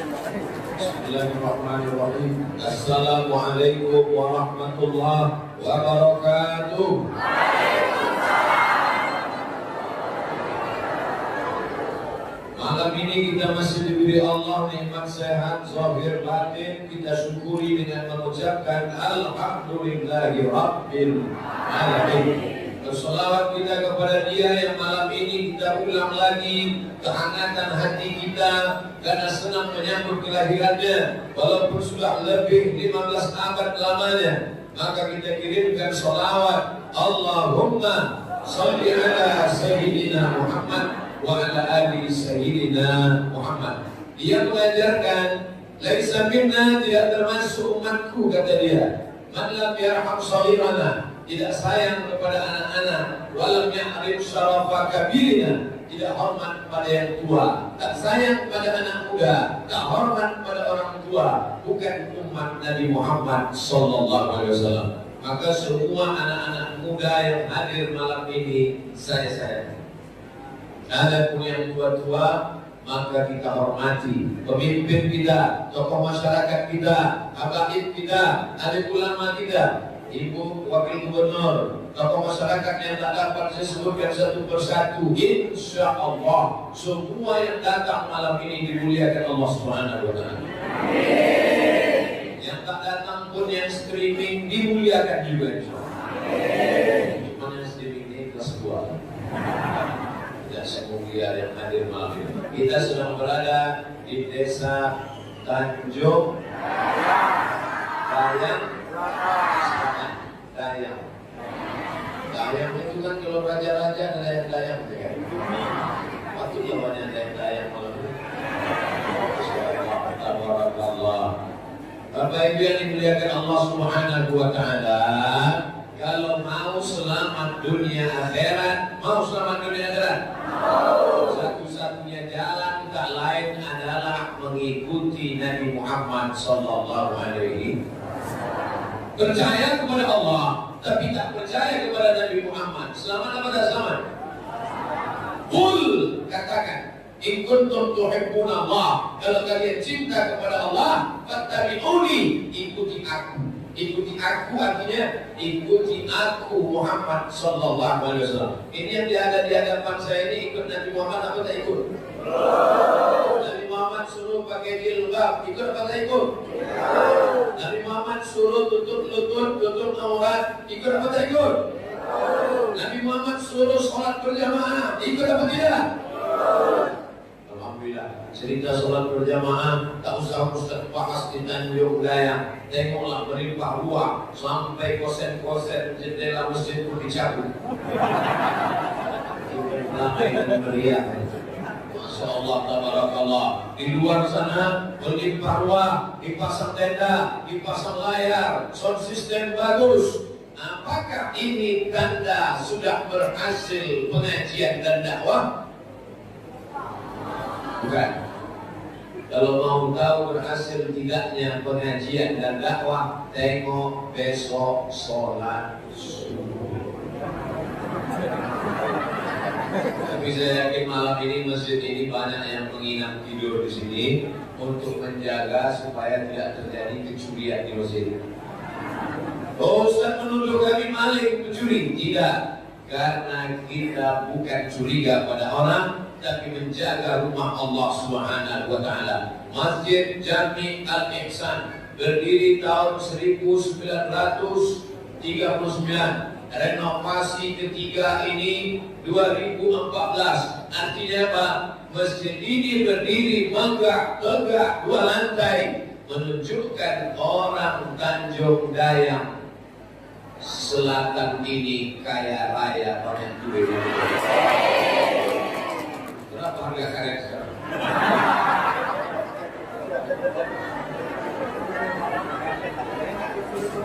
Bismillahirrahmanirrahim. Assalamualaikum warahmatullahi wabarakatuh. Malam ini kita masih diberi Allah nikmat sehat zahir batin, kita syukuri dengan mengucapkan alhamdulillahi rabbil alamin. Bersolawat kita kepada Dia yang malam ini kita ulang lagi kehangatan hati kita karena senang menyambut kelahirannya, walaupun sudah lebih 15 abad lamanya. Maka kita kirimkan solawat, Allahumma salli ala Sayyidina Muhammad wa ala ali Sayyidina Muhammad. Dia mengajarkan, laisa minna, tidak termasuk umatku, kata dia, man lam yarham shaghirana, tidak sayang kepada anak-anak, walam ya'rif syarafa kabirina, tidak hormat pada yang tua, tak sayang pada anak muda, tak hormat pada orang tua, bukan umat Nabi Muhammad sallallahu alaihi wasallam. Maka semua anak-anak muda yang hadir malam ini saya sayang. Adapun yang tua-tua maka kita hormati pemimpin kita, tokoh masyarakat kita, habaib kita, alim ulama kita, ibu wakil gubernur, tokoh masyarakat yang tak dapat saya sebutkan satu persatu. Insya Allah semua yang datang malam ini dimuliakan Allah Subhanahu wa Ta'ala. Yang tak datang pun yang streaming dimuliakan juga. Cuma yang streaming ini kelas 2. Tidak semulia yang hadir malam ini. Kita sedang berada di desa Tanjung Dayang. Dayang itu kan kalau raja-raja Dayang kan. Waktu namanya Dayang malam ini. Subhanallah. Bapak Ibu yang dimuliakan Allah Subhanahu wa Ta'ala, kalau mau selamat dunia akhirat, mau selamat dunia akhirat, satu-satunya jalan tak lain adalah mengikuti Nabi Muhammad sallallahu alaihi wasallam. Percaya kepada Allah, tapi tak percaya kepada Nabi Muhammad. Selamat apa tak selamat? Qul, katakan, in kuntum tuhibbuna Allah, kalau kalian cinta kepada Allah, fattabi'uni, ikuti aku. Ikuti aku artinya ikuti aku Muhammad sallallahu alaihi wasallam. Ini yang ada di hadapan saya ini ikut Nabi Muhammad apa tak ikut? Nabi Muhammad suruh pakai jilbab, ikut apa tak ikut? Nabi Muhammad suruh tutup lutut, tutup aurat, ikut apa tak ikut? Nabi Muhammad suruh sholat berjamaah, ikut apa tidak? Alhamdulillah, cerita sholat berjamaah tak usah Ustaz bahas di Tanjung Dayang. Tengoklah berlimpah ruah sampai kosen-kosen jendela masjid pun dicabut. Ramai dan meriah. Masya Allah, tabarakallah. Di luar sana berlimpah ruah, dipasang tenda, dipasang layar, sound system bagus. Apakah ini tanda sudah berhasil pengajian dan dakwah? Bukan. Kalau mau tahu berhasil tidaknya pengajian dan dakwah, tengok besok sholat subuh. Tapi saya yakin malam ini masjid ini banyak yang menginap tidur di sini untuk menjaga supaya tidak terjadi kecurian di masjid. Oh, Ustaz menuduh kami maling, pencuri? Tidak, karena kita bukan curiga pada orang, tapi menjaga rumah Allah Subhanahu wa Ta'ala. Masjid Jami Al-Ihsan berdiri tahun 1939. Renovasi ketiga ini 2014. Artinya apa? Masjid ini berdiri megah, tegak, 2 lantai, menunjukkan orang Tanjung Dayang Selatan ini kaya raya, banyak duit. Berapa harga karet sekarang?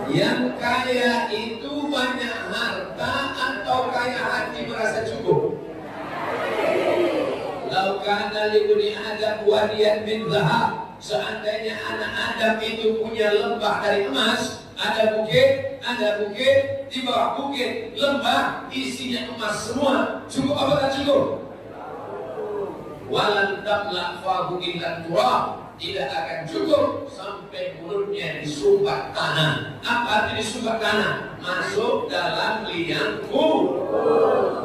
Yang kaya itu banyak harta atau kaya hati merasa cukup? Lau kana li bani Adam wadiyan min dhahab, seandainya anak Adam itu punya lembah dari emas, ada bukit, di bawah bukit lembah isinya emas semua, cukup apa tak cukup? walan tamla fahu illa turab, tidak akan cukup sampai mulutnya disumbat tanah. Apa arti disumbat tanah? Masuk dalam liangku.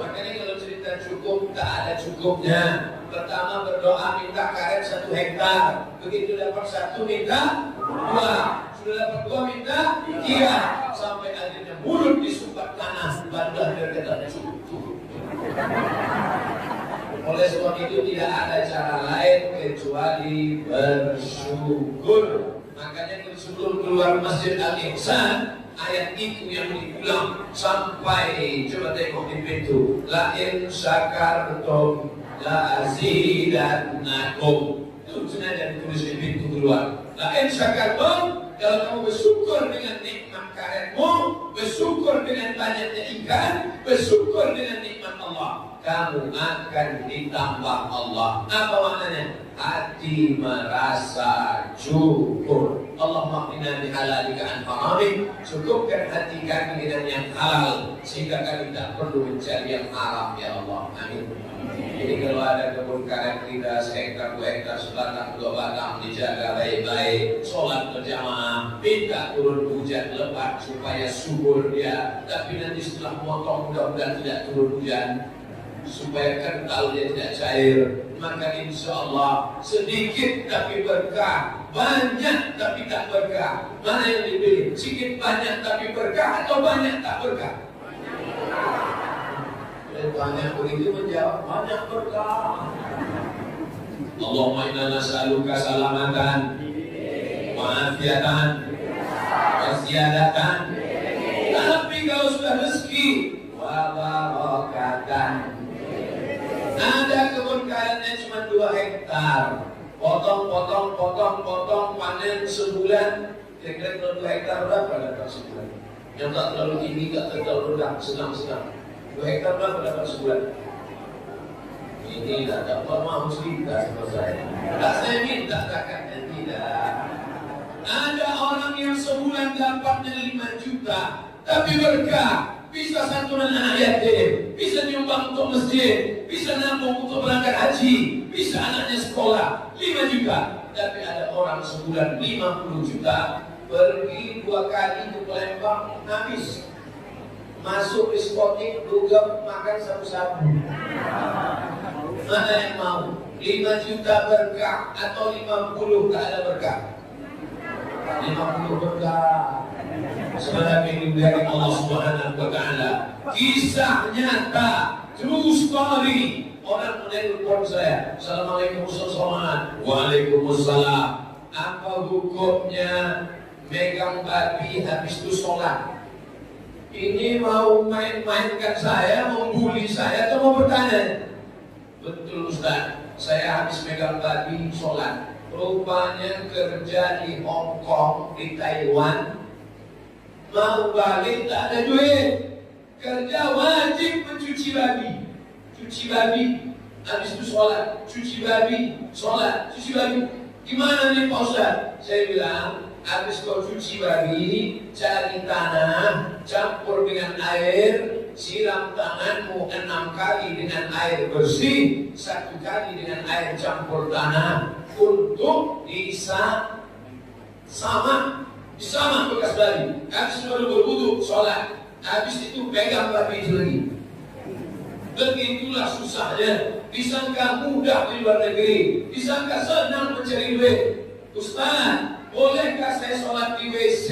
Makanya kalau cerita cukup, tak ada cukupnya. Pertama berdoa minta karet 1 hektar, begitu dapat 1 minta 2, sudah dapat 2 minta 3, sampai akhirnya mulut disumbat tanah, barulah berkata cukup. Oleh sebab itu tidak ada cara lain kecuali bersyukur. Makanya sebelum keluar Masjid Al-Ihsan, ayat itu yang diulang sampai coba tengok di pintu. La in syakartum la azidannakum. Itu sengaja ditulis di pintu keluar. La in syakartum, kalau kamu bersyukur dengan nikmat karetmu, bersyukur dengan banyaknya ikan, bersyukur dengan nikmat Allah, kamu akan ditambah Allah. Apa maknanya? Hati merasa cukup. Allahumma qina bihalalika an haramik. Cukupkan hati kami dengan yang halal, sehingga kami tak perlu mencari yang haram, ya Allah. Amin. Jadi kalau ada kebun karet kita 1 hektar, 2 hektar, sebatang 2 batang, dijaga baik-baik, sholat berjamaah, minta turun hujan lebat supaya subur dia. Tapi nanti setelah motong mudah-mudahan tidak turun hujan, supaya kental dia tidak cair. Maka insya Allah sedikit tapi berkah, banyak tapi tak berkah. Mana yang dipilih? Sedikit banyak tapi berkah atau banyak tak berkah? Banyak begitu menjawab banyak berkah. Allahumma inna nas'aluka salamatan wa afiatan wa ziyadatan. Tapi kalau sudah rezeki wa barakatan. Ada kebun karetnya cuma 2 hektar, potong, panen sebulan. Kira-kira kalau 2 hektar berapa dapat sebulan? Yang tak terlalu tinggi, tak terlalu rendah, sedang-sedang. 2 hektar berapa dapat sebulan? Ini tak dapat, mau cerita sama saya. Tak saya minta zakatnya, tidak. Ada orang yang sebulan dapatnya 5 juta, tapi berkah. Bisa santunan anak yatim, bisa nyumbang untuk masjid, bisa nabung untuk berangkat haji, bisa anaknya sekolah 5 juta. Tapi ada orang sebulan 50 juta, pergi 2 kali ke Palembang, habis. Masuk diskotik, dugem, makan sabu-sabu. Mana yang mau? 5 juta berkah atau 50 tak ada berkah? 50 berkah. Sebenarnya dari Allah Subhanahu wa Ta'ala. Kisah nyata, true story. Orang menelpon saya, Assalamualaikum warahmatullahi wabarakatuh. Waalaikumsalam. Apa hukumnya megang babi habis itu sholat? Ini mau main-mainkan saya, mau bully saya, atau mau bertanya? Betul Ustaz, saya habis megang babi sholat. Rupanya kerja di Hong Kong, di Taiwan. Mau balik tak ada duit. Kerja wajib mencuci babi. Cuci babi, habis itu sholat. Cuci babi, sholat, cuci babi. Gimana nih Pak Ustaz? Saya bilang, habis kau cuci babi, cari tanah, campur dengan air, siram tanganmu 6 kali dengan air bersih, 1 kali dengan air campur tanah, untuk bisa sama bekas babi. Habis baru berwudu, sholat. Habis itu pegang babi itu lagi. Begitulah susahnya. Disangka mudah di luar negeri, disangka senang mencari duit. Ustaz, bolehkah saya sholat di WC?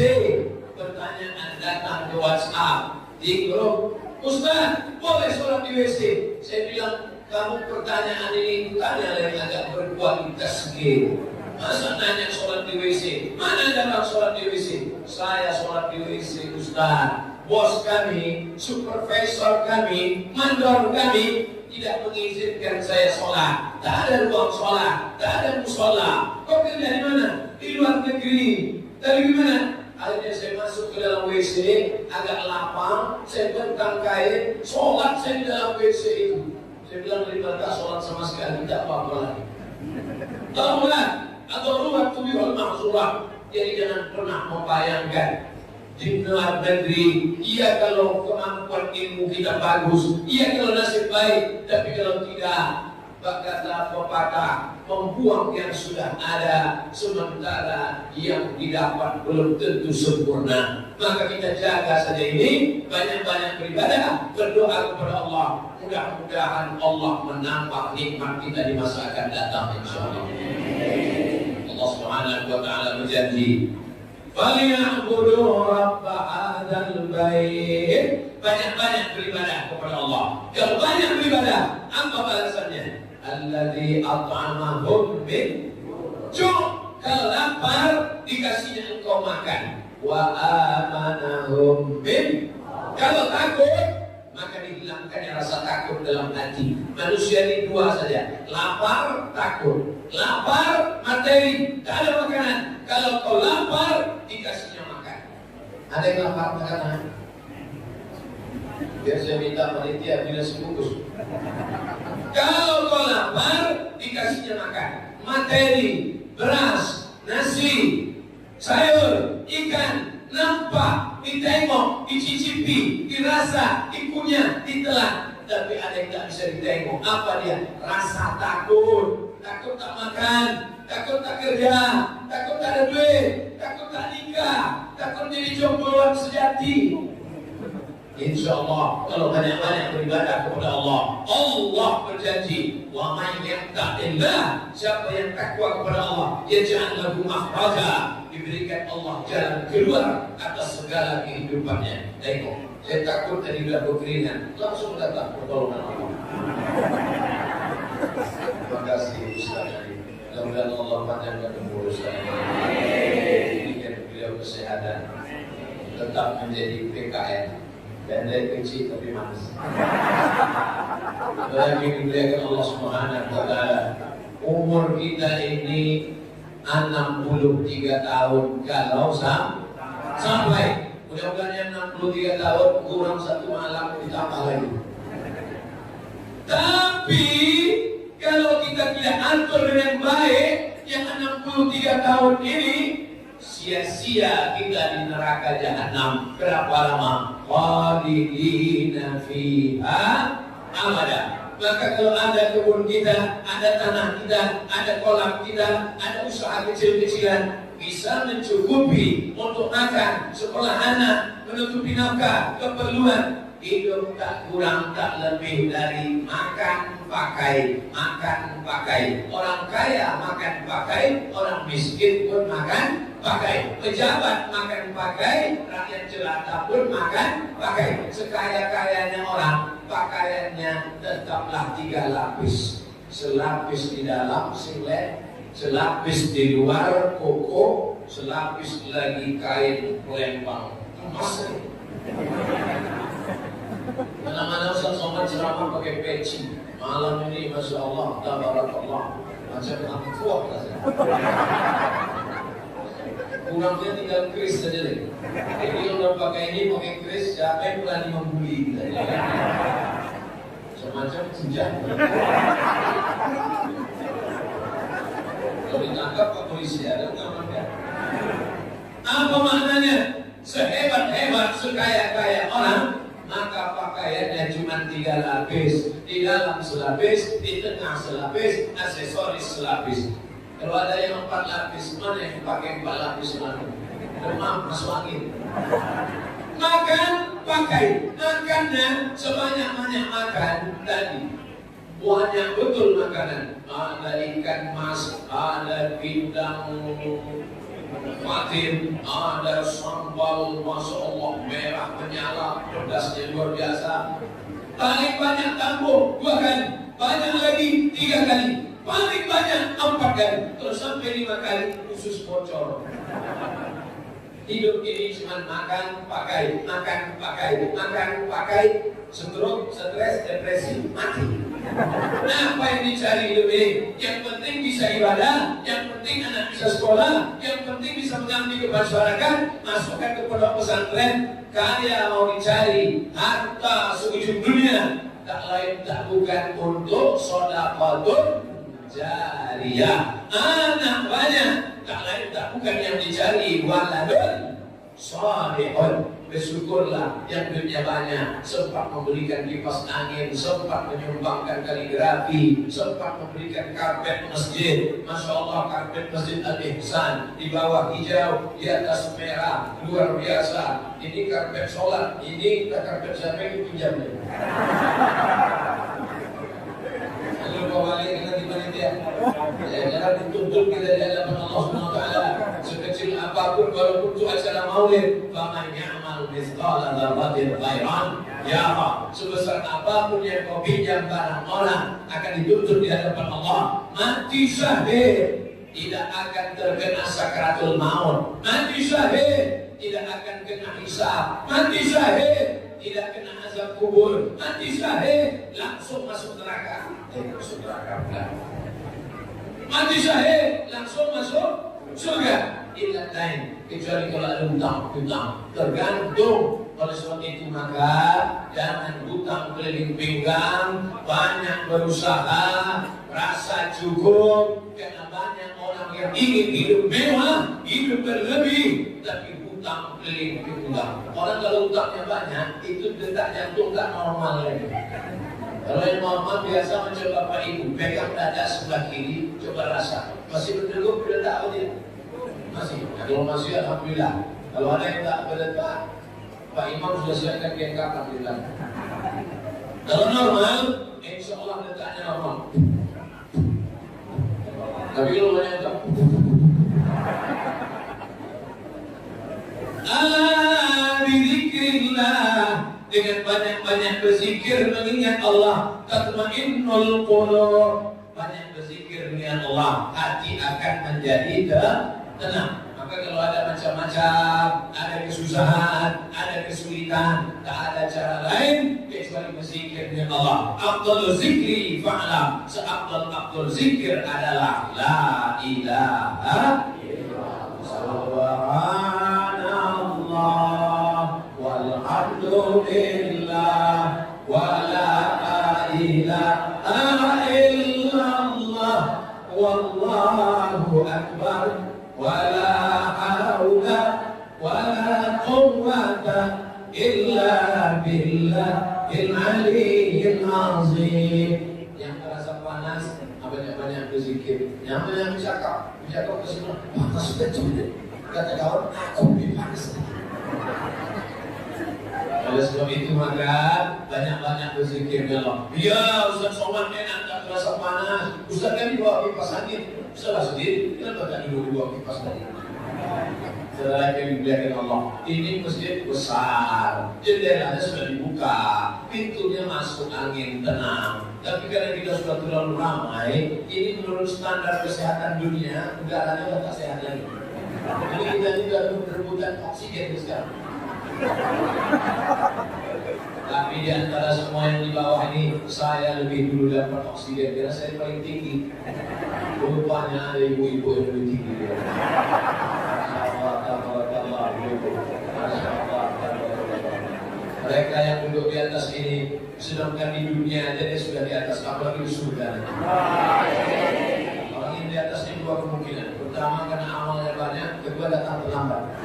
Pertanyaan datang ke WhatsApp, di grup. Ustaz, boleh sholat di WC? Saya bilang, kamu pertanyaan ini tanya yang agak berkualitas sedikit. Masa nanya sholat di WC? Mana ada orang sholat di WC? Saya sholat di WC Ustaz. Bos kami, supervisor kami, mandor kami tidak mengizinkan saya sholat. Tak ada ruang sholat, tak ada musola. Kau kerja di mana? Di luar negeri. Dari mana? Akhirnya saya masuk ke dalam WC, agak lapang, saya bentang kain, sholat saya di dalam WC itu. Saya bilang, daripada tak sholat sama sekali, tidak apa-apa lagi. Tahulah, atau ruwat tubihul mahsurah. Jadi jangan pernah membayangkan di luar negeri, iya kalau kemampuan ilmu kita bagus, iya kalau nasib baik, tapi kalau tidak, Berkata pepatah, membuang yang sudah ada, sementara yang didapat belum tentu sempurna. Maka kita jaga saja ini, banyak-banyak beribadah, berdoa kepada Allah. Mudah-mudahan Allah menambah nikmat kita di masa akan datang, insyaallah. Allah Subhanahu wa taala berjanji, "Falyabudu rabb hadzal bait." Banyak-banyak beribadah kepada Allah. Kalau banyak beribadah, apa balasannya? Alladzi at'amahum min ju'. Kalau lapar dikasihnya engkau makan. Wa amanahum min. Kalau takut maka dihilangkannya rasa takut dalam hati. Manusia ini dua saja, lapar, takut. Lapar, materi, tak ada makanan. Kalau kau lapar dikasihnya makan. Ada yang lapar makanan? Biar saya minta panitia bila sebungkus. Kalau kau lapar, dikasihnya makan. Materi, beras, nasi, sayur, ikan, nampak, ditengok, dicicipi, dirasa, dikunyah, ditelan. Tapi ada yang tak bisa ditengok. Apa dia? Rasa takut. Takut tak makan, takut tak kerja, takut tak ada duit, takut tak nikah, takut jadi jomblo sejati. InsyaAllah kalau banyak-banyak beribadah kepada Allah, Allah berjanji, wa may yattaqillah, siapa yang takwa kepada Allah, yaj'al lahu makhraja, diberikan Allah jalan keluar atas segala kehidupannya. Tengok, saya takut tadi sudah berkeringat, langsung datang pertolongan Allah. Terima kasih Ustaz Ali. Mudah-mudahan Allah panjangkan umur Ustaz Ali, berikan beliau kesehatan, tetap menjadi PKN. Pendek kecil tapi manis. Lagi dimuliakan Allah Subhanahu wa taala. Umur kita ini 63 tahun kalau sampai. Mudah-mudahan 63 tahun kurang satu malam ditambah lagi. Tapi kalau kita tidak atur dengan baik, yang 63 tahun ini sia-sia kita di neraka jahanam. Berapa lama? Khalidina fiha abada. Maka kalau ada kebun kita, ada tanah kita, ada kolam kita, ada usaha kecil-kecilan, bisa mencukupi untuk makan, sekolah anak, menutupi nafkah, keperluan. Hidup tak kurang tak lebih dari makan pakai, makan pakai. Orang kaya makan pakai, orang miskin pun makan pakai. Pejabat makan pakai, rakyat jelata pun makan pakai. Sekaya-kayanya orang, pakaiannya tetaplah 3 lapis. Selapis di dalam silet, selapis di luar koko, selapis lagi kain pelempang emas. Mana-mana Ustaz Somad ceramah pakai peci. Malam ini Masya Allah, tabarakallah, macam angkuh rasanya. Kurangnya tinggal kris saja deh. Jadi orang pakai ini, pakai kris, siapa yang berani membuli kita ya? Semacam senjata. Kalau ditangkap Pak polisi ada ngamankan. Apa maknanya? Sehebat-hebat, sekaya-kaya orang, maka pakaiannya cuma 3 lapis. Di dalam selapis, di tengah selapis, aksesoris selapis. Kalau ada yang 4 lapis, mana yang pakai 4 lapis mana? Demam masuk angin. Makan, pakai. Makannya sebanyak-banyak makan tadi. Banyak betul makanan. Ada ikan mas, ada pindang patin, ada sambal, Masya Allah, merah menyala, pedasnya luar biasa. Paling banyak tambah 2 kali, banyak lagi 3 kali, paling banyak 4 kali, terus sampai 5 kali usus bocor. Hidup ini cuma makan, pakai, makan, pakai, makan, pakai, stroke, stres, depresi, mati. Nah, apa yang dicari hidup ini? Yang penting bisa ibadah, yang penting anak bisa sekolah, yang penting bisa mengabdi kepada masyarakat, masukkan ke pondok pesantren. Kaya mau dicari, harta seujung dunia, tak lain tak bukan untuk sedekahun jariyah. Anak banyak, tak lain tak bukan yang dicari waladun salihun. bersyukurlah yang duitnya banyak, sempat membelikan kipas angin, sempat menyumbangkan kaligrafi, sempat memberikan karpet masjid. Masya Allah, karpet masjid Al-Ihsan, di bawah hijau, di atas merah, luar biasa. Ini karpet sholat, ini karpet siapa yang pinjamnya? Lalu kau balik nanti panitia, jangan dituntut kita di hadapan Allah Subhanahu Wa Taala. Sekecil apapun walaupun itu acara maulid, faman ya'mal mithqala dzarratin khairan yarah. Sebesar apapun yang kau pinjam barang orang akan dituntut di hadapan Allah. Mati syahid tidak akan terkena sakaratul maut. Mati syahid tidak akan kena hisab. Mati syahid tidak kena azab kubur. Mati syahid langsung masuk neraka. Masuk neraka pula. Mati syahid langsung masuk surga. Illa lain, kecuali kalau ada hutang. Tergantung. Oleh sebab itu maka jangan hutang keliling pinggang, banyak berusaha, rasa cukup. Karena banyak orang yang ingin hidup mewah, hidup berlebih, tapi hutang keliling pinggang. Orang kalau hutangnya banyak, itu detak jantung tak normal lagi. Kalau yang normal biasa macam bapak ibu, pegang dada sebelah kiri, coba rasa. Masih berdegup, berdetak atau tidak? Masih. Kalau masih, alhamdulillah. Kalau ada yang tak berdetak, Pak Imam sudah siapkan gengkak, alhamdulillah. Kalau normal, insya Allah detaknya normal. Tapi kalau banyak tak. Bizikrillah, dengan banyak-banyak berzikir mengingat Allah, tatmainnul qulub. Banyak berzikir mengingat Allah, hati akan menjadi tenang. Maka kalau ada macam-macam, ada kesusahan, ada kesulitan, tak ada cara lain kecuali berzikir dengan Allah. Afdalul zikri fa'lam, seafdal zikir adalah la ilaha illallah. Subhanallah walhamdulillah wa la ilaha illallah wallahu akbar. Wala haula wala quwwata illa billahil aliyyil azim. Yang merasa panas, banyak berzikir. Yang banyak bercakap kesenang. Panas sudah cukup. Kata kawan, aku lebih panas. Oleh sebab itu maka banyak berzikir Allah. Ya Ustaz Somad enak tak terasa panas. Ustaz kan dibawa kipas angin. Salah sendiri, kenapa tak dulu dibawa kipas tadi? Setelah yang dimuliakan Allah, ini masjid besar, jendelanya sudah dibuka, pintunya masuk angin tenang. Tapi karena kita sudah terlalu ramai, ini menurut standar kesehatan dunia, udaranya sudah tak sehat lagi. Jadi kita juga berebutan oksigen sekarang. Tapi di antara semua yang di bawah ini, saya lebih dulu dapat oksigen karena saya paling tinggi. Rupanya ada ibu-ibu yang lebih tinggi. Mereka yang duduk di atas ini, sedangkan di dunia aja dia sudah di atas, apalagi di surga. Orang yang di atas ini dua kemungkinan. Pertama karena amalnya banyak, kedua datang terlambat.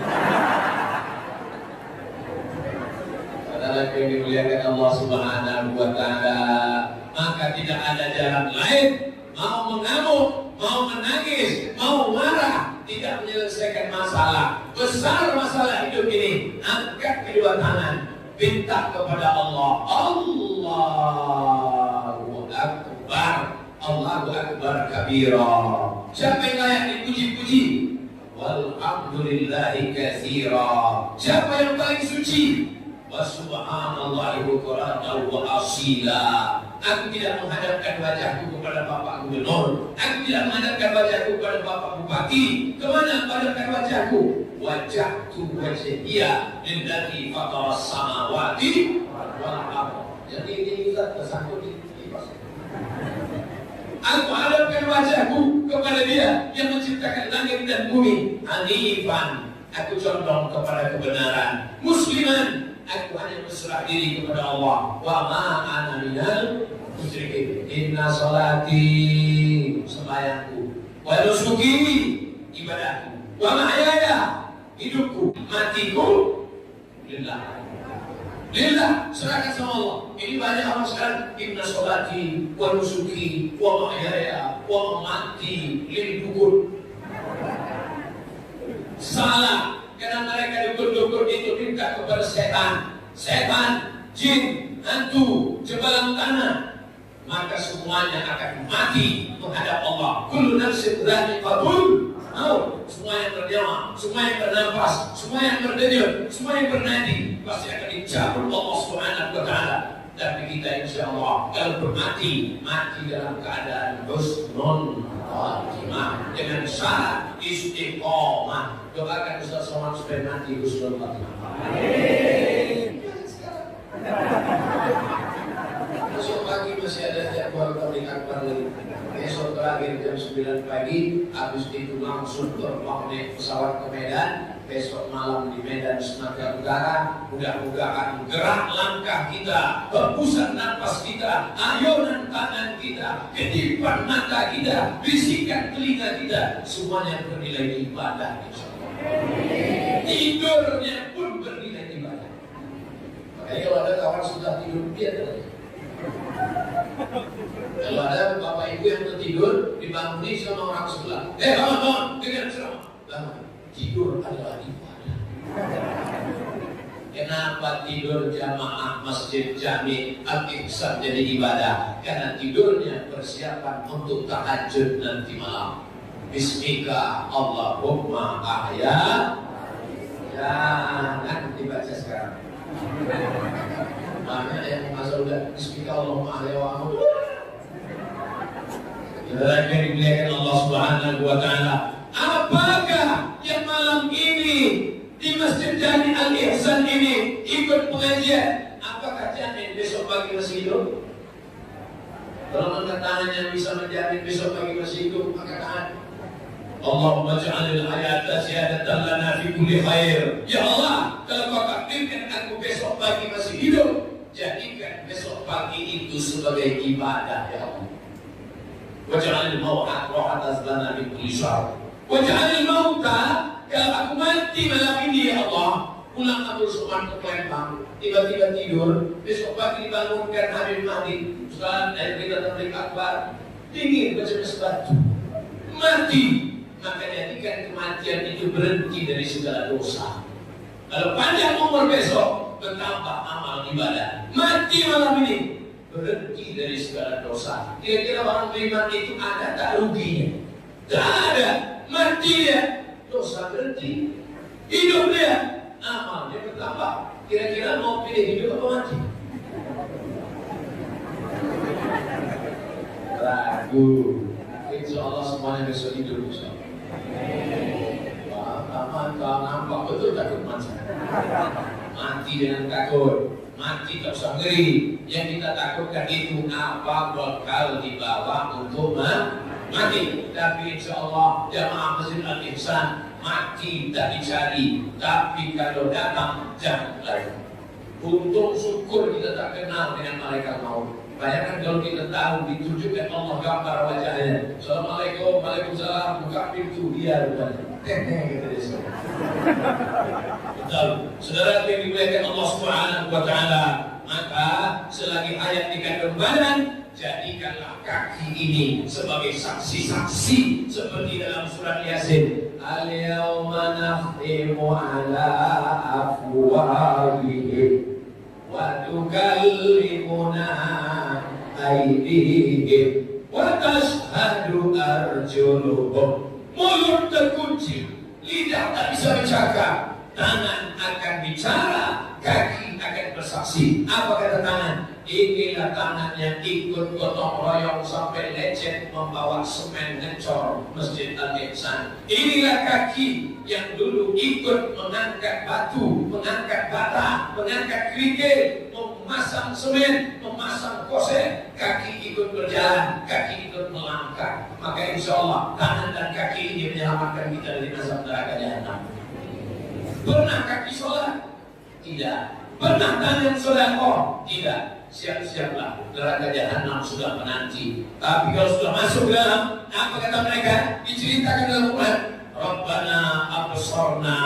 Adalah yang dimuliakan Allah Subhanahu wa Ta'ala, maka tidak ada jalan lain. Mau mengamuk, mau menangis, mau marah, tidak menyelesaikan masalah. Besar masalah hidup ini, angkat kedua tangan, minta kepada Allah. Allahu Akbar, Allahu Akbar kabira. Siapa yang layak dipuji-puji? Walhamdulillahi katsira. Siapa yang paling suci? Subhanallahi bukratan wa asila. Aku tidak menghadapkan wajahku kepada Bapak Gubernur. Aku tidak menghadapkan wajahku kepada Bapak Bupati. Kemana menghadapkan wajahku? Wajahku wajhiya lillazi fataras samawati wal ardh. Jadi ini kita tersangkut di kipas. Aku hadapkan wajahku kepada Dia yang menciptakan langit dan bumi. Hanifan, aku condong kepada kebenaran. Musliman, aku hanya berserah diri kepada Allah. Wa ma ana minal musyrikin. Inna salati, sembahyangku, wa nusuki, ibadahku, wa mahyaya, hidupku, matiku, lillah. Lillah, serahkan sama Allah. Ini banyak orang sekarang, inna sholati wa nusuki wa mahyaya wa mamati lil dukun. Salah, karena mereka dukun-dukun itu minta kepada setan, jin, hantu, jebalan tanah. Maka semuanya akan mati menghadap Allah. Kullu nafsin dha'iqatul maut. Semua yang bernyawa, semua yang bernafas, semua yang berdenyut, semua yang bernadi pasti akan dicabut Allah Subhanahu wa taala. Tapi kita insyaallah kalau bermati, mati dalam keadaan husnul khatimah dengan syarat istiqomah. Doakan Ustaz Somad supaya mati husnul khatimah. Amin. Besok pagi masih ada jadwal tabligh akbar lagi. Besok terakhir jam 9 pagi, habis itu langsung terbang naik pesawat ke Medan. Besok malam di Medan Sumatera Utara. Mudah-mudahan gerak langkah kita, hembusan nafas kita, ayunan tangan kita, kedipan mata kita, bisikan telinga kita, semuanya bernilai ibadah. Tidurnya pun bernilai ibadah. Makanya kalau ada kawan sudah tidur, biar kalau ada bapak ibu yang tertidur dibangunin sama orang sebelah, bangun, dengan ceramah. Bangun. Tidur adalah ibadah. Kenapa tidur jamaah Masjid Jami Al-Ihsan jadi ibadah? Karena tidurnya persiapan untuk tahajud nanti malam. Bismika Allahumma ahya. Jangan dibaca sekarang. Banyak yang masa udah Bismika Allahumma ahya wa amut. Yang dimuliakan Allah Subhanahu wa taala. Apakah yang malam ini di Masjid Jami Al-Ihsan ini ikut pengajian? Apakah jamin besok pagi masih hidup? Kalau angkat tangannya bisa menjamin besok pagi masih hidup, angkat tangan. Allahumma ja'alil hayata ziyadatan lana fi kulli khair. Ya Allah, kalau kau takdirkan aku besok pagi masih hidup, jadikan besok pagi itu sebagai ibadah, ya Allah. Waj'alil mau'at ro'at azlana min kulli syar. Waj'alil mau'ta, kalau aku mati malam ini, ya Allah, pulang Abdul Somad ke Palembang, tiba-tiba tidur, besok pagi dibangunkan Habib Mahdi, Ustaz, ayo kita tabligh akbar, dingin macam es batu, mati. Maka jadikan kematian itu berhenti dari segala dosa. Kalau panjang umur besok, bertambah amal ibadah. Mati malam ini, berhenti dari segala dosa. Kira-kira orang beriman itu ada tak ruginya? Tak ada. Mati dia, dosa berhenti. Hidup dia, amal dia bertambah. Kira-kira mau pilih hidup apa mati? Ragu. Insya Allah semuanya besok hidup. Kalau nampak betul takut mati. Mati dengan takut. Mati tak usah ngeri. Yang kita takutkan itu apa bakal dibawa untuk mati. Tapi insya Allah jamaah Masjid Al-Ihsan mati tak dicari. Tapi kalau datang jangan lari. Untung syukur kita tak kenal dengan malaikat maut. Bayangkan kalau kita tahu ditunjukkan Allah gambar wajahnya. Assalamualaikum, waalaikumsalam, buka pintu dia rupanya. Kata dia semua. Betul. Saudara yang dimuliakan Allah Subhanahu wa taala, maka selagi ayat dikandung badan, jadikanlah kaki ini sebagai saksi-saksi seperti dalam surat Yasin. Al-yawma nakhtimu ala afwahihim wa tukallimuna aydihim wa tashhadu arjuluhum. Mulut terkunci, lidah tak bisa bercakap, tangan akan bicara, kaki akan bersaksi. Apa kata tangan? Inilah tangan yang ikut gotong royong sampai lecet membawa semen ngecor Masjid Al-Ihsan. Inilah kaki yang dulu ikut mengangkat batu, mengangkat bata, mengangkat kerikil, memasang semen, memasang kosen. Kaki ikut berjalan, kaki ikut melangkah. Maka insya Allah tangan dan kaki ini menyelamatkan kita dari azab neraka jahanam. Pernah kaki sholat? Tidak. Pernah tangan sedekah? Tidak. Siap-siaplah, neraka jahanam sudah menanti. Tapi kalau sudah masuk dalam, apa kata mereka? Diceritakan dalam Quran. Rabbana absarna,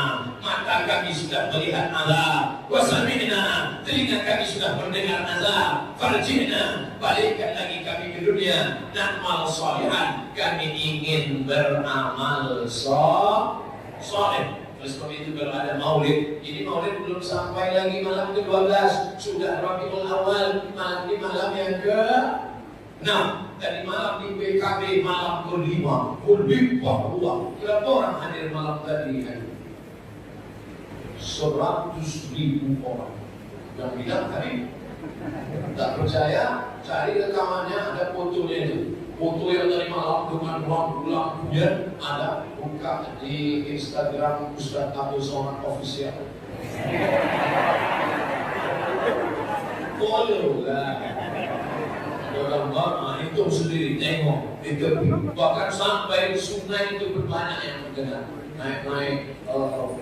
mata kami sudah melihat azab, wa sami'na, telinga kami sudah mendengar azab, farji'na, balikkan lagi kami ke dunia, na'mal sholihan, kami ingin beramal soleh. Oleh sebab itu kalau ada maulid, ini maulid belum sampai lagi malam ke-12, sudah Rabiul Awal, malam di malam yang ke-6. Tadi malam di PKB malam ke-5, berlimpah ruah. Berapa orang hadir malam tadi? 100.000 orang. Yang bilang tadi tak percaya, cari rekamannya, ada fotonya itu. Foto yang dari malam dengan lampunya ada, buka di Instagram Ustaz Abdul Somad Official. Follow lah. Gambar itu sendiri tengok itu, bahkan sampai sungai itu berbanyak yang mendengar. Naik-naik perahu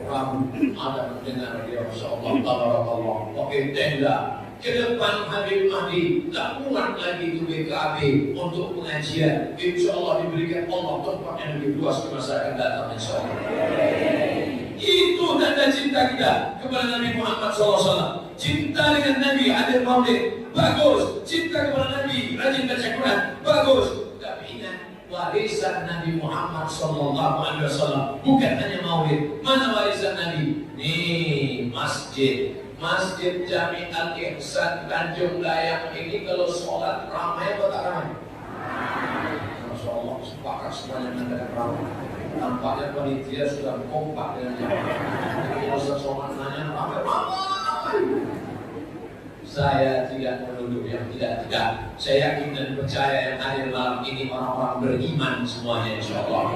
ada mendengar dia, Masya Allah, tabarakallah. Pakai tenda. Ke depan Habib Mahdi tak muat lagi itu BKB untuk pengajian. Insya Allah diberikan Allah tempat yang lebih luas ke masa akan datang, insya Allah. Itu tanda cinta kita kepada Nabi Muhammad SAW. Cinta dengan Nabi, hadir maulid, bagus. Cinta kepada Nabi, rajin baca Quran, bagus. Tapi ingat, warisan Nabi Muhammad SAW bukan hanya maulid. Mana warisan Nabi? Nih, masjid. Masjid Jami Al-Ihsan Tanjung Layang ini kalau sholat ramai atau tak ramai? Masya Allah, sepakat semuanya mengatakan ramai. Nampaknya panitia sudah kompak dengan jamaah. Kalau sholat nanya ramai. Saya tidak menuduh yang tidak. Saya yakin dan percaya yang hadir malam ini orang-orang beriman semuanya, insya Allah.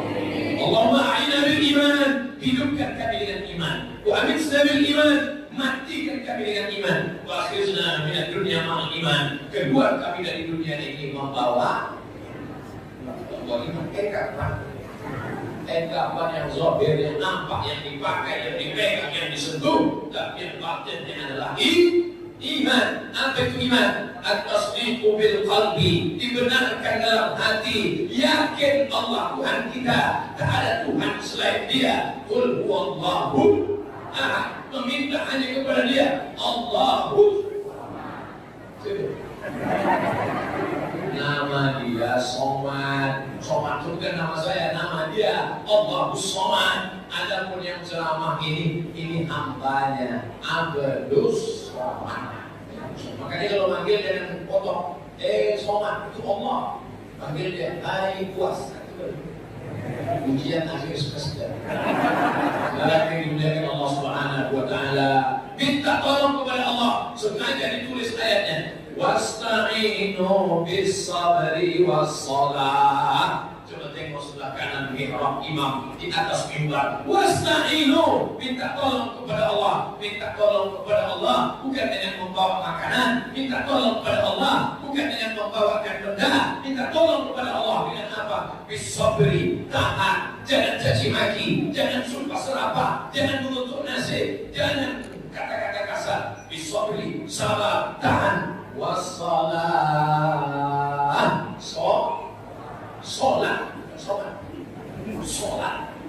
Allahumma a'inna bil iman, hidupkan kami dengan iman. Wa amitsna bil iman, matikan kami dengan iman. Wa akhirna minad dunya ma'al iman, keluar kami dari dunia ini membawa iman. Kapan yang zahir, yang nampak, yang dipakai, yang dipegang, yang disentuh, tapi yang batinnya adalah iman. Apa itu iman? At-tasdiqu bil qalbi, dibenarkan dalam hati, yakin Allah Tuhan kita, tak ada Tuhan selain Dia. Qul huwallahu ahad, meminta hanya kepada Dia, Allahu. Nama Dia Somad. Somad itu bukan nama saya, nama Dia Allahus Somad. Adapun yang ceramah ini hambanya Abdus Somad. Makanya kalau manggil jangan potong. Somad itu Allah. Panggil dia, hai puas. Ujian akhir semester. Lagi dimuliakan Allah Subhanahu wa Ta'ala. Minta tolong kepada Allah. Sengaja ditulis ayatnya. Wasta'inu bis sabri was salat. Coba tengok sebelah kanan mihrab imam di atas mimbar. Wasta'inu, minta tolong kepada Allah. Minta tolong kepada Allah bukan dengan membawa makanan. Minta tolong kepada Allah bukan dengan membawakan benda. Minta tolong kepada Allah dengan apa? Bis sabri, tahan. Jangan caci maki, jangan sumpah serapah, jangan menuntut nasib, jangan kata-kata kasar. Bis sabri, sabar, tahan. Wassalat, sholat,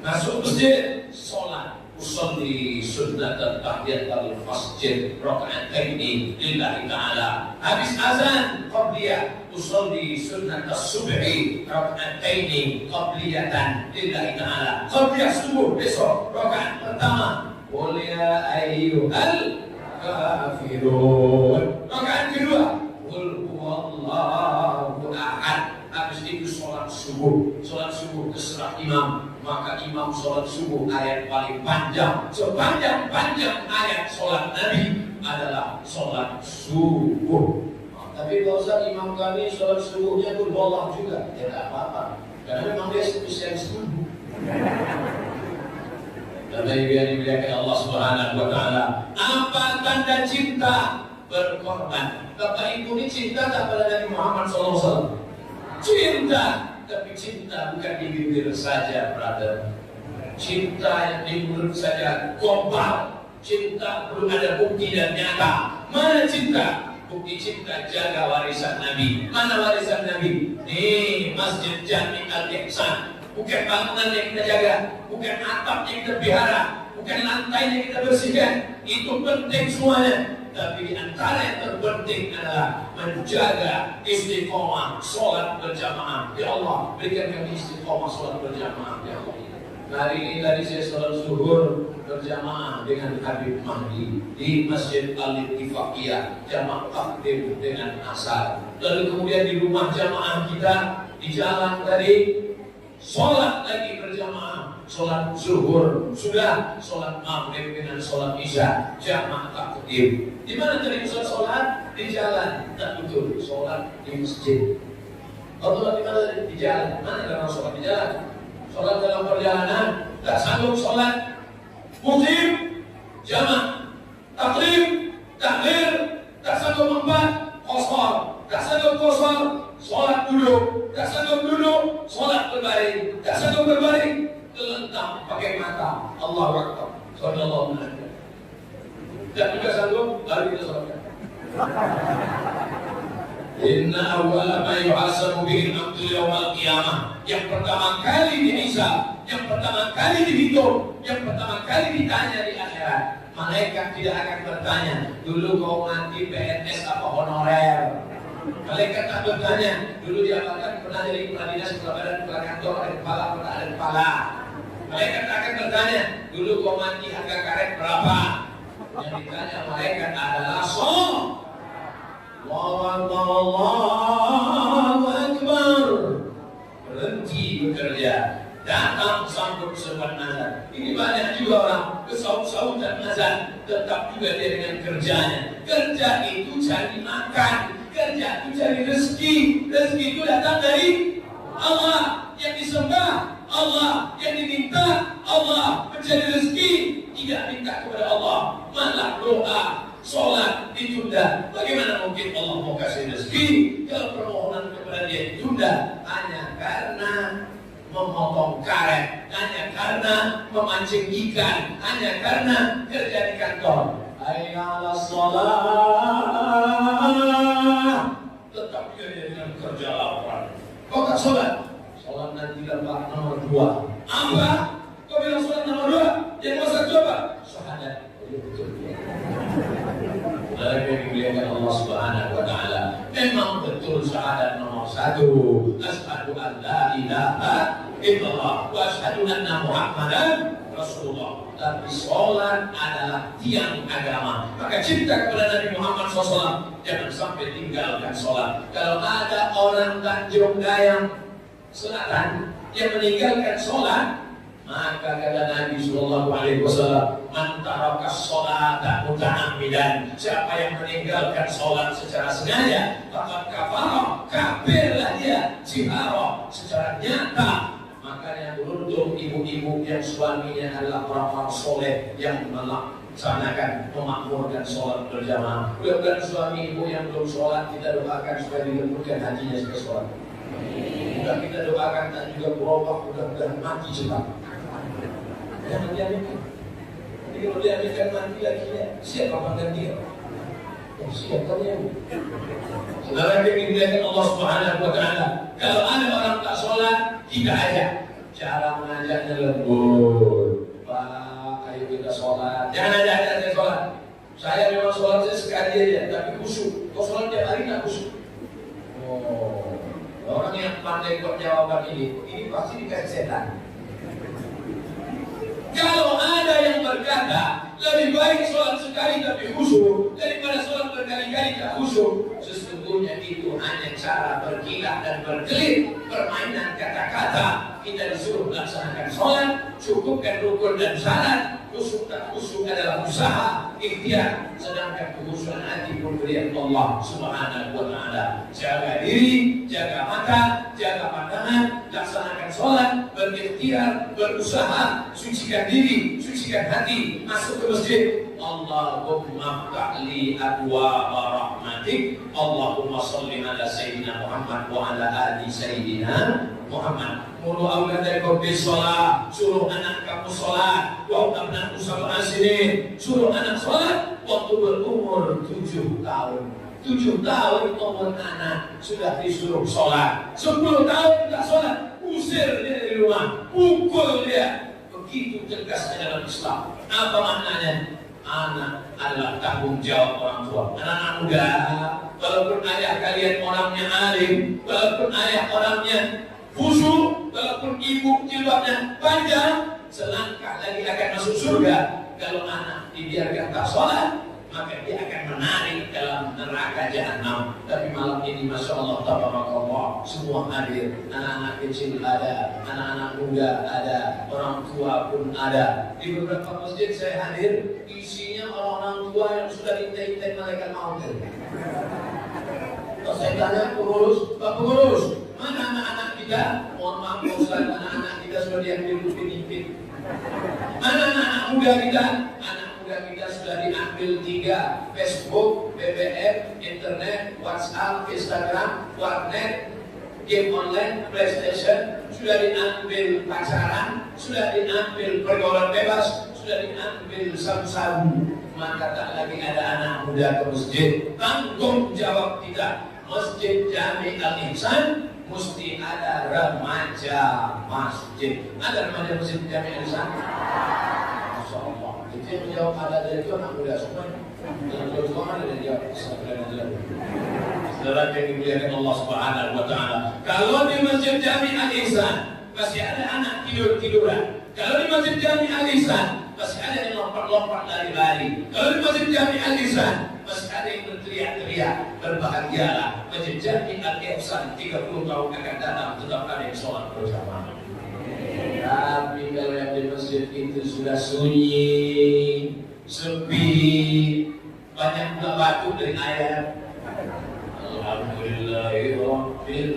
masuk masjid, sholat. Usolli sunnatan tahiyatul masjid raka'ataini lillahi ta'ala. Habis azan qabliyah, usolli sunnatas subhi raka'ataini qabliyatan lillahi ta'ala. Qabliyah subuh besok rakaat pertama. Qul ya ayyuhal kafirun. Rakaat kedua, qul huwallahu ahad. Habis itu sholat subuh. Sholat subuh terserah imam. Maka imam sholat subuh ayat paling panjang. Sepanjang-panjang ayat sholat Nabi adalah sholat subuh. Tapi kalau Ustaz imam kami sholat subuhnya pun bolong juga, ya tidak apa-apa. Karena memang dia spesial subuh. Dan yang dimuliakan Allah Subhanahu wa Ta'ala. Apa tanda cinta? Berkorban. Bapak Ibu ini cinta tak pada Nabi Muhammad SAW? Cinta, tapi cinta bukan di bibir saja, brother. Cinta yang di mulut saja, global. Cinta belum ada bukti dan nyata. Mana cinta? Bukti cinta, jaga warisan Nabi. Mana warisan Nabi? Nih, Masjid Jami Al-Ihsan. Bukan bangunan yang kita jaga, bukan atap yang kita pelihara, bukan lantainya kita bersihkan, itu penting semuanya. Tapi di antara yang terpenting adalah menjaga istiqomah sholat berjamaah. Ya Allah, berikan kami istiqomah sholat berjamaah. Ya Allah. Hari ini tadi saya sholat zuhur berjamaah dengan Habib Mahdi di Masjid Al-Ittifaqiyah, jamaah takdim dengan asar. Lalu kemudian di rumah jamaah kita di jalan tadi sholat lagi berjamaah, sholat zuhur sudah, sholat maghrib dengan sholat isya jamaah takdim. Di mana tadi sholat? Di jalan. Tak betul, sholat di masjid. Atau di mana? Di jalan. Mana orang sholat di jalan? Sholat dalam perjalanan, tak sanggup sholat mukim, jamaah, taklim, takbir, tak sanggup empat, kosor, tak sanggup kosor, sholat duduk, tak sanggup duduk, sholat berbaring, tak sanggup berbaring, terlentang pakai mata, Allahu Akbar, sallallahu alaihi wasallam. Tak juga sanggup, lalu kita sholatkan. Inna awwala ma yuhasabu bihi al-'abdu yawmal qiyamah. Yang pertama kali dihisab, yang pertama kali dihitung, yang pertama kali ditanya di akhirat. Malaikat tidak akan bertanya, dulu kau mati PNS apa honorer. Malaikat tak bertanya, dulu diapakan pernah jadi kepala dinas, kepala badan, kepala kantor, ada kepala, pernah ada kepala. Malaikat tak akan bertanya, dulu kau mati harga karet berapa. Yang ditanya malaikat adalah Allahu Akbar. Berhenti bekerja, datang sambut sebuah nazar. Ini banyak juga orang kesaut-sautan nazar, tetap juga dia dengan kerjanya. Kerja itu cari makan, kerja itu cari rezeki. Rezeki itu datang dari Allah, yang disembah Allah, yang diminta Allah. Mencari rezeki tidak minta kepada Allah, malah doa, sholat ditunda. Bagaimana mungkin Allah mau kasih rezeki kalau permohonan kepada dia ditunda hanya karena memotong karet, hanya karena memancing ikan, hanya karena kerja di kantor. Hayya 'alas shalah, tetap dia dengan kerja lapar. Kau tak sholat? Sholat nanti lembar nomor 2. Apa? Kau bilang sholat nomor 2? Yang masa coba? Syahadat. Yang dimuliakan Allah Subhanahu wa taala. Memang betul syahadat nomor 1. Asyhadu an la ilaha illallah wa asyhadu anna Muhammadan Rasulullah. Tapi sholat adalah tiang agama. Maka cinta kepada Nabi Muhammad SAW, jangan sampai tinggalkan sholat. Kalau ada orang Tanjung Gayam Selatan yang meninggalkan sholat, maka kata Nabi Sallallahu Alaihi Wasallam, man taraka sholata muta'ammidan, siapa yang meninggalkan sholat secara sengaja, faqad kafara, kafirlah dia, jihara secara nyata. Makanya beruntung ibu-ibu yang suaminya adalah orang-orang soleh yang melaksanakan, memakmurkan sholat berjamaah. Mudah-mudahan suami ibu yang belum sholat kita doakan supaya dilembutkan hajinya supaya sholat. Mudah kita doakan tak juga berubah, mudah-mudahan mati cepat. Jangan diambilkan. Jadi kalau diambilkan mati lagi ya, siapa penggantinya? Siap kalian. Saudara yang dimuliakan Allah Subhanahu wa taala, kalau ada orang tak sholat, kita ajak. Cara mengajaknya lembut. Pak, ayo kita sholat. Jangan ajak saya sholat. Saya memang sholat saya sekali aja, tapi khusyuk. Kau sholat tiap hari tak khusyuk. Oh, orang yang pandai buat jawaban ini pasti dikasih setan. Kalau ada yang berkata lebih baik sholat sekali tapi khusyuk daripada sholat berkali-kali tak khusyuk, sesungguhnya itu hanya cara berkilah dan berkelit, permainan kata-kata. Kita disuruh melaksanakan sholat, cukupkan rukun dan syarat. Khusyuk tak khusyuk adalah usaha, ikhtiar. Sedangkan kekhusyukan hati pemberian Allah Subhanahu wa taala. Jaga diri, jaga mata, jaga pandangan, laksanakan sholat, berikhtiar, berusaha, sucikan diri, sucikan hati, masuk ke masjid. Allahumma ftahli abwaaba rahmatik. Allahumma sholli ala sayyidina Muhammad wa ala ali sayyidina Muhammad. Mulu auladak bis shalah, suruh anak kamu salat. Wa abnaku sab'a sinin, suruh anak salat waktu berumur 7 tahun. 7 tahun umur anak sudah disuruh salat. 10 tahun tidak salat, usir dia dari rumah, pukul dia. begitu tegasnya dalam Islam. Apa maknanya? Anak adalah tanggung jawab orang tua. Anak-anak muda, walaupun ayah kalian orangnya alim, walaupun ayah orangnya khusyuk, walaupun ibu jilbabnya panjang, selangkah lagi akan masuk surga. Kalau anak dibiarkan tak sholat, maka dia akan menarik dalam neraka jahanam. Tapi malam ini Masya Allah, tabarakallah, semua hadir. Anak-anak kecil ada, anak-anak muda ada, orang tua pun ada. Di beberapa masjid saya hadir, isinya orang-orang tua yang sudah diintai-intai malaikat maut. Kalau saya tanya pengurus, Pak pengurus, mana anak-anak kita? Mohon maaf Ustaz, anak-anak kita sudah diambil upin-ipin. Mana anak-anak muda kita? Anak muda kita sudah diambil 3: Facebook, BBM, internet, WhatsApp, Instagram, warnet, game online, PlayStation. Sudah diambil pacaran, sudah diambil pergaulan bebas, sudah diambil sabu-sabu. Maka tak lagi ada anak muda ke masjid. Tanggung jawab kita, Masjid Jami Al-Ihsan mesti ada remaja masjid. Ada remaja masjid Jami Al-Ihsan? Masya Allah. Itu yang menjawab ada dari itu anak muda semua. Yang kedua ada dari jawab. Saudara yang dimuliakan Allah Subhanahu wa Ta'ala. Kalau di Masjid Jami Al-Ihsan masih ada anak tidur-tiduran. Kalau di Masjid Jami Al-Ihsan masih ada yang lompat-lompat lari-lari. Kalau di Masjid Jami Al-Ihsan masih ada yang berteriak-teriak. Berbahagialah, Masjid Jami Al-Ihsan 30 tahun akan datang tetap ada yang sholat bersama. Tapi kalau yang di masjid itu sudah sunyi, sepi, banyak pula batu dari ayat. Alhamdulillahirabbil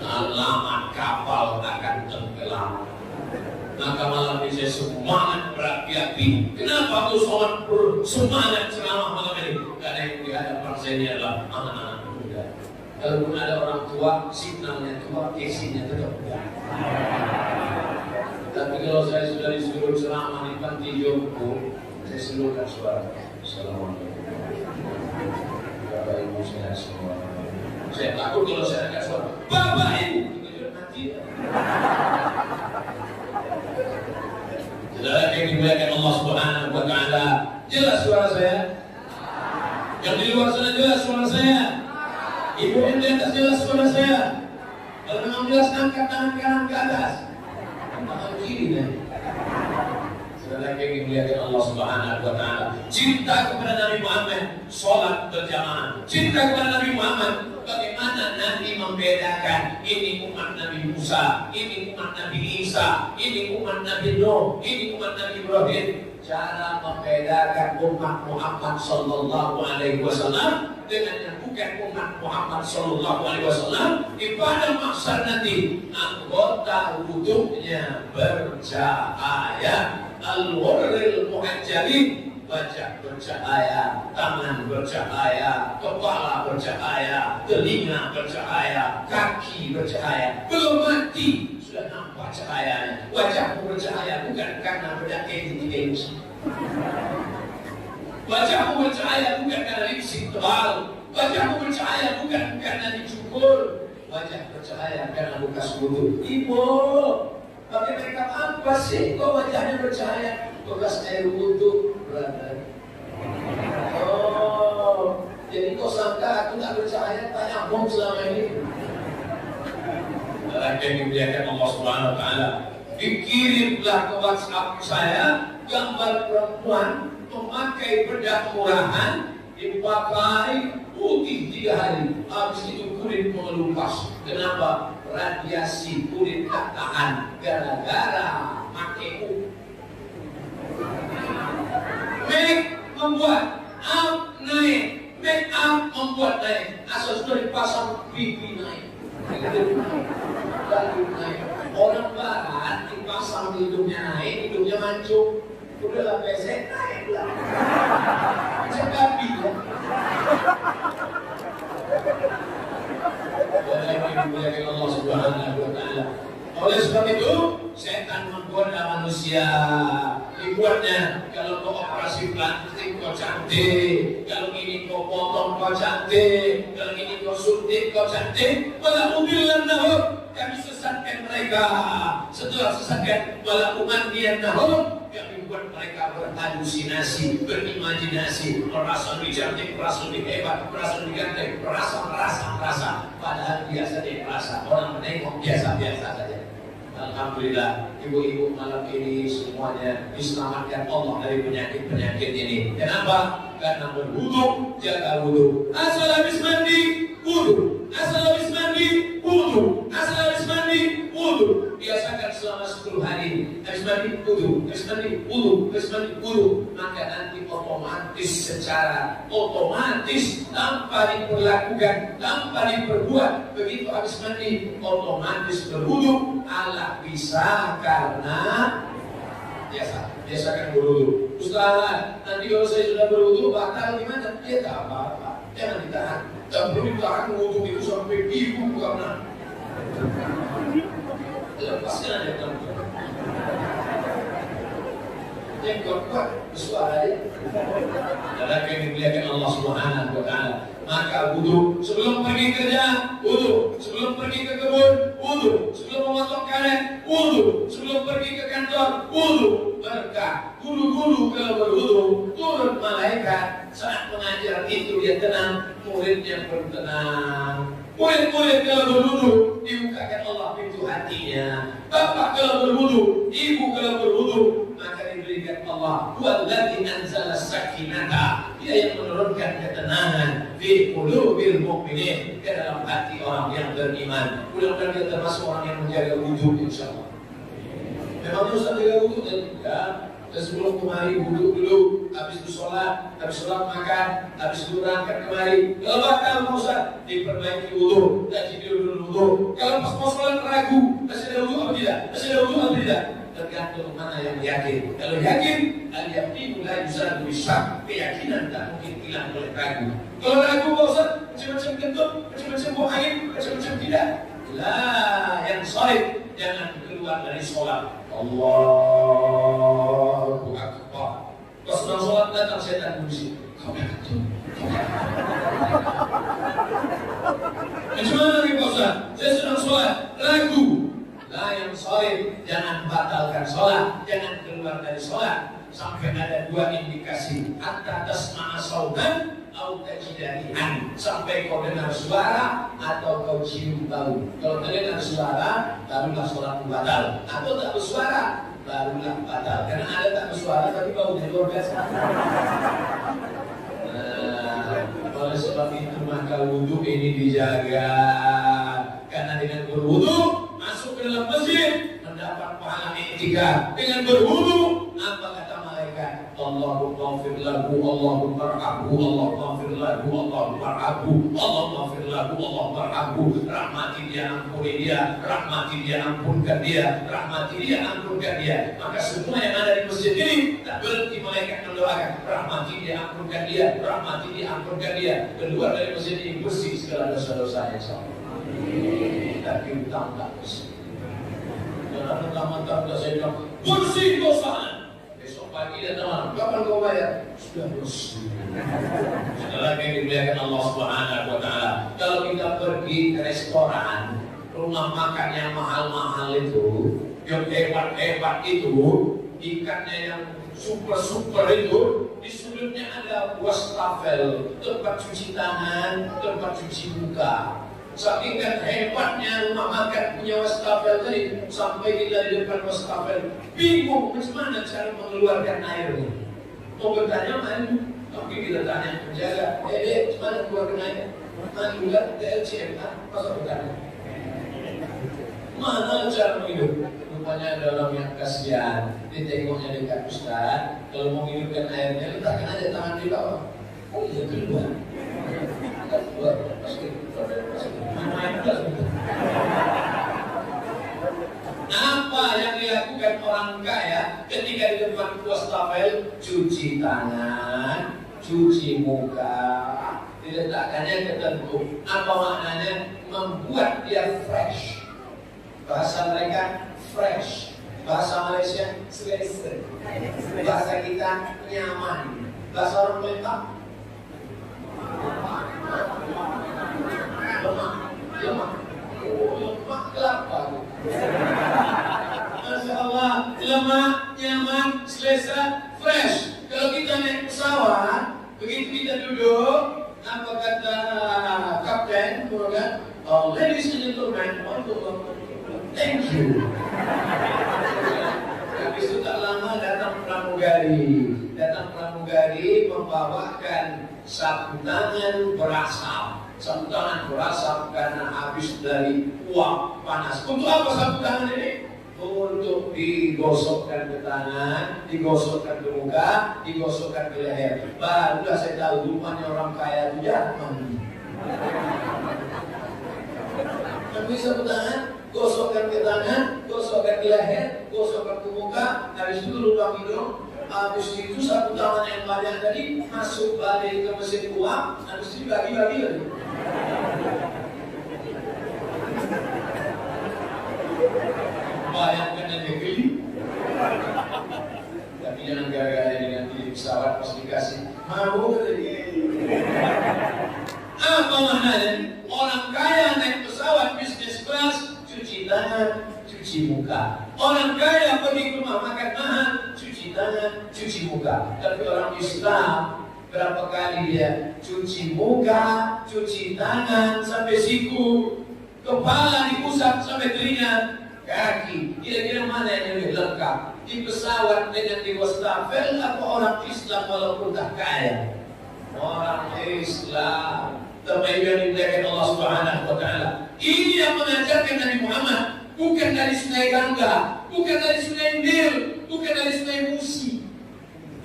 alamat kapal akan tenggelam. Maka malam ini saya semangat berapi-api. Kenapa aku semangat ceramah malam ini? Karena yang di hadapan saya ini adalah anak-anak muda. Kalaupun ada orang tua, signalnya tua, casingnya tetap muda. Tapi kalau saya sudah disuruh ceramah di panti jompo, saya seluruhkan suara. Assalamualaikum. Bapak Ibu saya semua. Saya takut kalau saya angkat suara. Bapak Ibu, nanti. Saudara yang dimuliakan Allah Subhanahu wa Ta'ala, jelas suara saya? Yang di luar sana jelas suara saya? Ibu yang di atas jelas suara saya? Kalau memang jelas, angkat tangan kanan ke atas, tangan kiri nih. Saudara yang dimuliakan Allah Subhanahu wa Ta'ala, cinta kepada Nabi Muhammad, sholat berjamaah. Cinta kepada Nabi Muhammad, bagaimana Nabi membedakan ini umat Nabi Musa, ini umat Nabi Isa, ini umat Nabi Nuh, ini umat Nabi Ibrahim. Cara membedakan umat Muhammad Sallallahu Alaihi Wasallam dengan yang bukan umat Muhammad Sallallahu Alaihi Wasallam, di pada mahsyar nanti anggota wudhunya bercahaya, al-ghurril muhajjalin, wajah bercahaya, tangan bercahaya, kepala bercahaya, telinga bercahaya, kaki bercahaya. Belum mati sudah nampak cahayanya. Wajahmu bercahaya bukan karena bedak keji. Wajahmu bercahaya bukan karena lipstik tebal. Wajahmu bercahaya bukan karena dicukur. Wajah bercahaya karena bekas wudhu. Ibu, pakai makeup apa sih? Kok wajahnya bercahaya? Bekas air wudhu. Oh, jadi kau sangka aku tak bercahaya? Tanya bom selama ini. Dalam yang dimuliakan Allah Subhanahu wa Ta'ala, dikirimlah ke WhatsApp saya gambar perempuan memakai bedak murahan, dipakai putih 3 hari, habis itu kulit mengelupas. Kenapa? Radiasi kulit tak tahan gara-gara pakai make membuat up naik, make up membuat naik, asal sudah dipasang pipi naik. Orang barat dipasang hidungnya naik, hidungnya mancung, udahlah pesek naik lah. Macam babi ya. Dan yang dimuliakan Allah Subhanahu wa Ta'ala. Oleh sebab itu, setan menggoda manusia. Dibuatnya kalau kau operasi plastik kau cantik, kalau ini kau potong kau cantik, kalau ini kau suntik kau cantik. Wala udillannahum, kami sesatkan mereka. Setelah sesatkan, wala umanniyannahum, kami buat mereka berhalusinasi, berimajinasi, merasa lebih cantik, merasa lebih hebat, merasa lebih ganteng, merasa. Padahal biasa dia merasa, orang menengok biasa-biasa saja. Alhamdulillah, ibu-ibu malam ini semuanya diselamatkan Allah dari penyakit-penyakit ini. Kenapa? Karena berwudu, jaga wudu. Asal habis mandi, wudu. Asal habis mandi, wudu. Asal habis mandi, wudu. Biasakan selama 10 hari. Habis mandi, wudu. Habis mandi, wudu. Habis mandi, wudu. Maka nanti otomatis, secara otomatis, tanpa diperlakukan, tanpa diperbuat, begitu habis mandi, otomatis berwudu. Allah bisa karena biasakan berwudu. Ustaz, nanti kalau saya sudah berwudu batal gimana? Ya tak apa-apa, jangan ditahan. Tak perlu ditahan wudu itu sampai ibu karena lepaskan aja kan. Yang kuat bersuara aja. Adalah yang dimuliakan Allah Subhanahu wa Ta'ala. Maka wudu sebelum pergi kerja, wudu sebelum pergi ke kebun, wudu sebelum memotong karet, wudu sebelum pergi ke kantor, wudu. Berkah guru-guru kalau berwudu turun malaikat. Saat mengajar itu dia tenang, muridnya pun tenang. Murid-murid kalau berwudu dibukakan Allah pintu hatinya. Bapak kalau berwudu, ibu kalau berwudu, maka diberikan Allah huwallazi anzala sakinata, dia yang menurunkan ketenangan fi qulubil mu'minin, ke dalam hati orang yang beriman. Mudah-mudahan kita termasuk orang yang menjaga wudu insyaallah. Memang Ustaz jaga wudu ya. Dan sebelum kemari wudu dulu, habis itu sholat makan, habis itu berangkat kemari. Kalau batal Ustaz diperbaiki wudu, dan dulu wudu. Kalau pas mau sholat ragu, masih ada wudu apa tidak? Masih ada wudu apa tidak? Tergantung mana yang yakin. Kalau yakin, al-yaqinu la yuzadu bisyak, keyakinan tak mungkin hilang oleh ragu. Kalau ragu Ustaz, macam-macam kentut, macam-macam buang angin, macam-macam tidak. Lah yang sahih, jangan keluar dari sholat. Allahu Akbar. Pas sedang sholat datang setan musik. Kau betul. Macam mana nih Pak Ustaz? Saya sedang sholat, ragu. Lah yang sahih, jangan batalkan sholat, jangan keluar dari sholat sampai ada 2 indikasi. Hatta tasma'a sautan atau tajidarihan, sampai kau dengar suara atau kau cium bau. Kalau dengar suara, barulah sholat batal. Atau tak bersuara, barulah batal. Karena ada tak bersuara tapi baunya luar biasa. Oleh sebab itu maka wudu ini dijaga. Karena dengan berwudu masuk ke dalam masjid mendapat pahala i'tikaf. Dengan berwudu apa kata malaikat? Allahu ghafir lahu, Allahu marhamhu, Allahu ghafir lahu, Allahu marhamhu, Allahu ghafir lahu, Allahu marhamhu. Rahmati dia, ampuni dia, rahmati dia, ampunkan dia, rahmati dia, ampunkan dia. Maka semua yang ada di masjid ini tak berhenti malaikat mendoakan, rahmati dia, ampunkan dia, rahmati dia, ampunkan dia. Keluar dari masjid ini bersih segala dosa-dosa yang sama. Tapi utang tak bersih. Dan pertama-tama saya bilang bersih dosa. Besok pagi datang, kapan kau bayar? Sudah bersih. Setelah yang dimuliakan Allah Subhanahu wa Ta'ala, kalau kita pergi ke restoran, rumah makan yang mahal-mahal itu, yang hebat-hebat itu, ikannya yang super-super itu, di sudutnya ada wastafel, tempat cuci tangan, tempat cuci muka. Saking kan hebatnya rumah makan punya wastafel tadi, sampai kita di depan wastafel bingung macam mana cara mengeluarkan airnya. Mau bertanya mana? Tapi kita tanya penjaga, macam mana keluarkan air? Mana juga TLCM, masa bertanya? Mana cara minum? Rupanya ada orang yang kasihan, ditengoknya dekat Ustaz, kalau mau minumkan airnya letakkan aja tangan di bawah. Oh iya keluar. Keluar, pasti. Apa yang dilakukan orang kaya ketika di depan wastafel? Cuci tangan, cuci muka, diletakkannya ketentu. Apa maknanya? Membuat dia fresh. Bahasa mereka fresh. Bahasa Malaysia selesa. Bahasa kita nyaman. Bahasa orang Palembang lemah. Oh, lemah kelapa. Masya Allah, lemah, nyaman, selesa, fresh. Kalau kita naik pesawat, begitu kita duduk, apa kata kapten, ladies and gentlemen, thank you. Habis itu tak lama datang pramugari membawakan sapu tangan berasap karena habis dari uap panas. Untuk apa sapu tangan ini? Untuk digosokkan ke tangan, digosokkan ke muka, digosokkan ke leher. Barulah saya tahu rupanya orang kaya itu jarang. Tapi sapu tangan, gosokkan ke tangan, gosokkan ke leher, gosokkan ke muka, habis itu lubang hidung, habis itu sapu tangan yang banyak tadi masuk balik ke mesin uap, habis itu bagi-bagi lagi. Bayangkan yang beli. Tapi jangan gara-gara dengan di pesawat pas dikasih mau tadi. Apa maknanya? Orang kaya naik pesawat bisnis kelas, cuci tangan, cuci muka. Orang kaya pergi ke rumah makan mahal, cuci tangan, cuci muka. Tapi orang Islam berapa kali dia cuci muka, cuci tangan sampai siku, kepala diusap sampai telinga, kaki. Kira-kira mana yang lebih lengkap? Di pesawat dengan di wastafel atau orang Islam walaupun tak kaya? Orang Islam. Terbaik yang dimuliakan Allah Subhanahu wa Ta'ala. Ini yang mengajarkan Nabi Muhammad, bukan dari Sungai Gangga, bukan dari Sungai Nil, bukan dari Sungai Musi,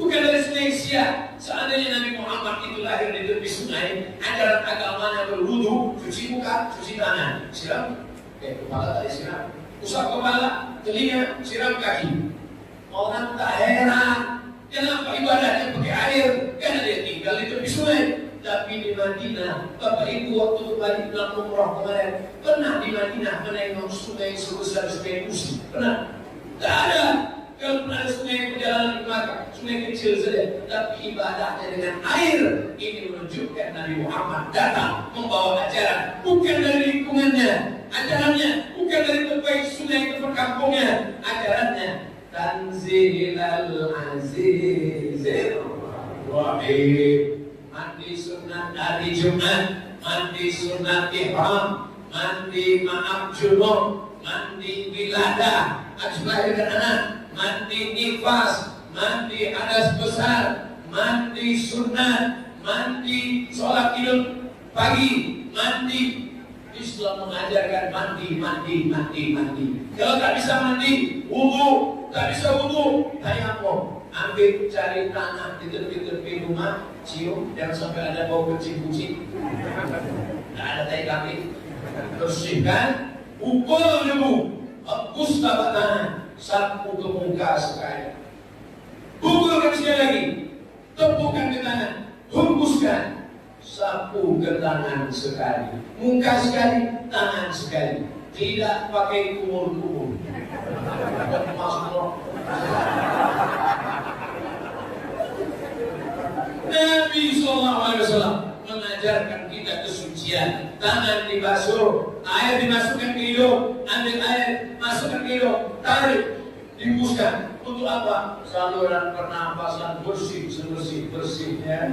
bukan dari Sungai Siak. Seandainya Nabi Muhammad itu lahir di tepi sungai, ajaran agamanya berwudu, cuci muka, cuci tangan, siram, kepala tadi siram, usap kepala, telinga, siram kaki. Orang tak heran, kenapa ibadahnya pakai air? Karena dia tinggal di tepi sungai. Tapi di Madinah, Bapak Ibu waktu kembali pulang umrah kemarin, pernah di Madinah menengok sungai sebesar Sungai Musi? Pernah? Tak ada. Kalau pernah ada sungai perjalanan ke Makkah, sungai kecil saja, tapi ibadahnya dengan air. Ini menunjukkan Nabi Muhammad datang membawa ajaran, bukan dari lingkungannya, ajarannya bukan dari tepi sungai ke perkampungnya, ajarannya Tanzilal Azizir Wahid. Mandi sunat hari Jumat, mandi sunat ihram, mandi maaf junub, mandi wiladah, habis melahirkan anak, mandi nifas, mandi hadas besar, mandi sunat, mandi sholat idul pagi, mandi. Islam mengajarkan mandi. Kalau tak bisa mandi, wudu, tak bisa wudu, tayamum. Ambil cari tanah di tepi-tepi rumah, cium, jangan sampai ada bau kucing-kucing. Tak ada tai kambing. Bersihkan, pukul debu, hapus tapak tangan, sapu ke muka sekali. Pukulkan sekali lagi, tepukan ke tangan, hembuskan, sapu ke tangan sekali, muka sekali, tangan sekali. Tidak pakai kumur-kumur. Masuk. Nabi SAW mengajarkan kita kesucian. Tangan dibasuh, air dimasukkan ke hidung, ambil air, masukkan ke hidung, tarik, dihembuskan. Untuk apa? Saluran pernapasan bersih ya.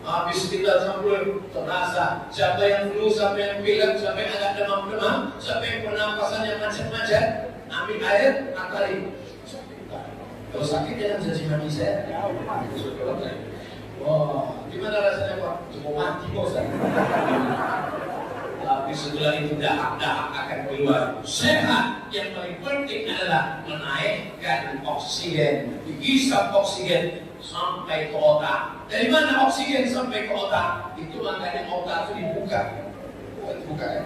Habis kita sambil terasa, siapa yang flu, siapa yang pilek, siapa yang agak demam-demam, siapa yang pernapasannya macet-macet, ambil air, tarik. Kalau sakit jangan jadi mati saya. Wah, gimana rasanya Pak? Cuma mati bosan. Tapi setelah itu dahak-dahak akan keluar. Sehat. Yang paling penting adalah menaikkan oksigen, dihisap oksigen sampai ke otak. Dari mana oksigen sampai ke otak? Itu makanya otak itu dibuka. Bukan dibuka ya?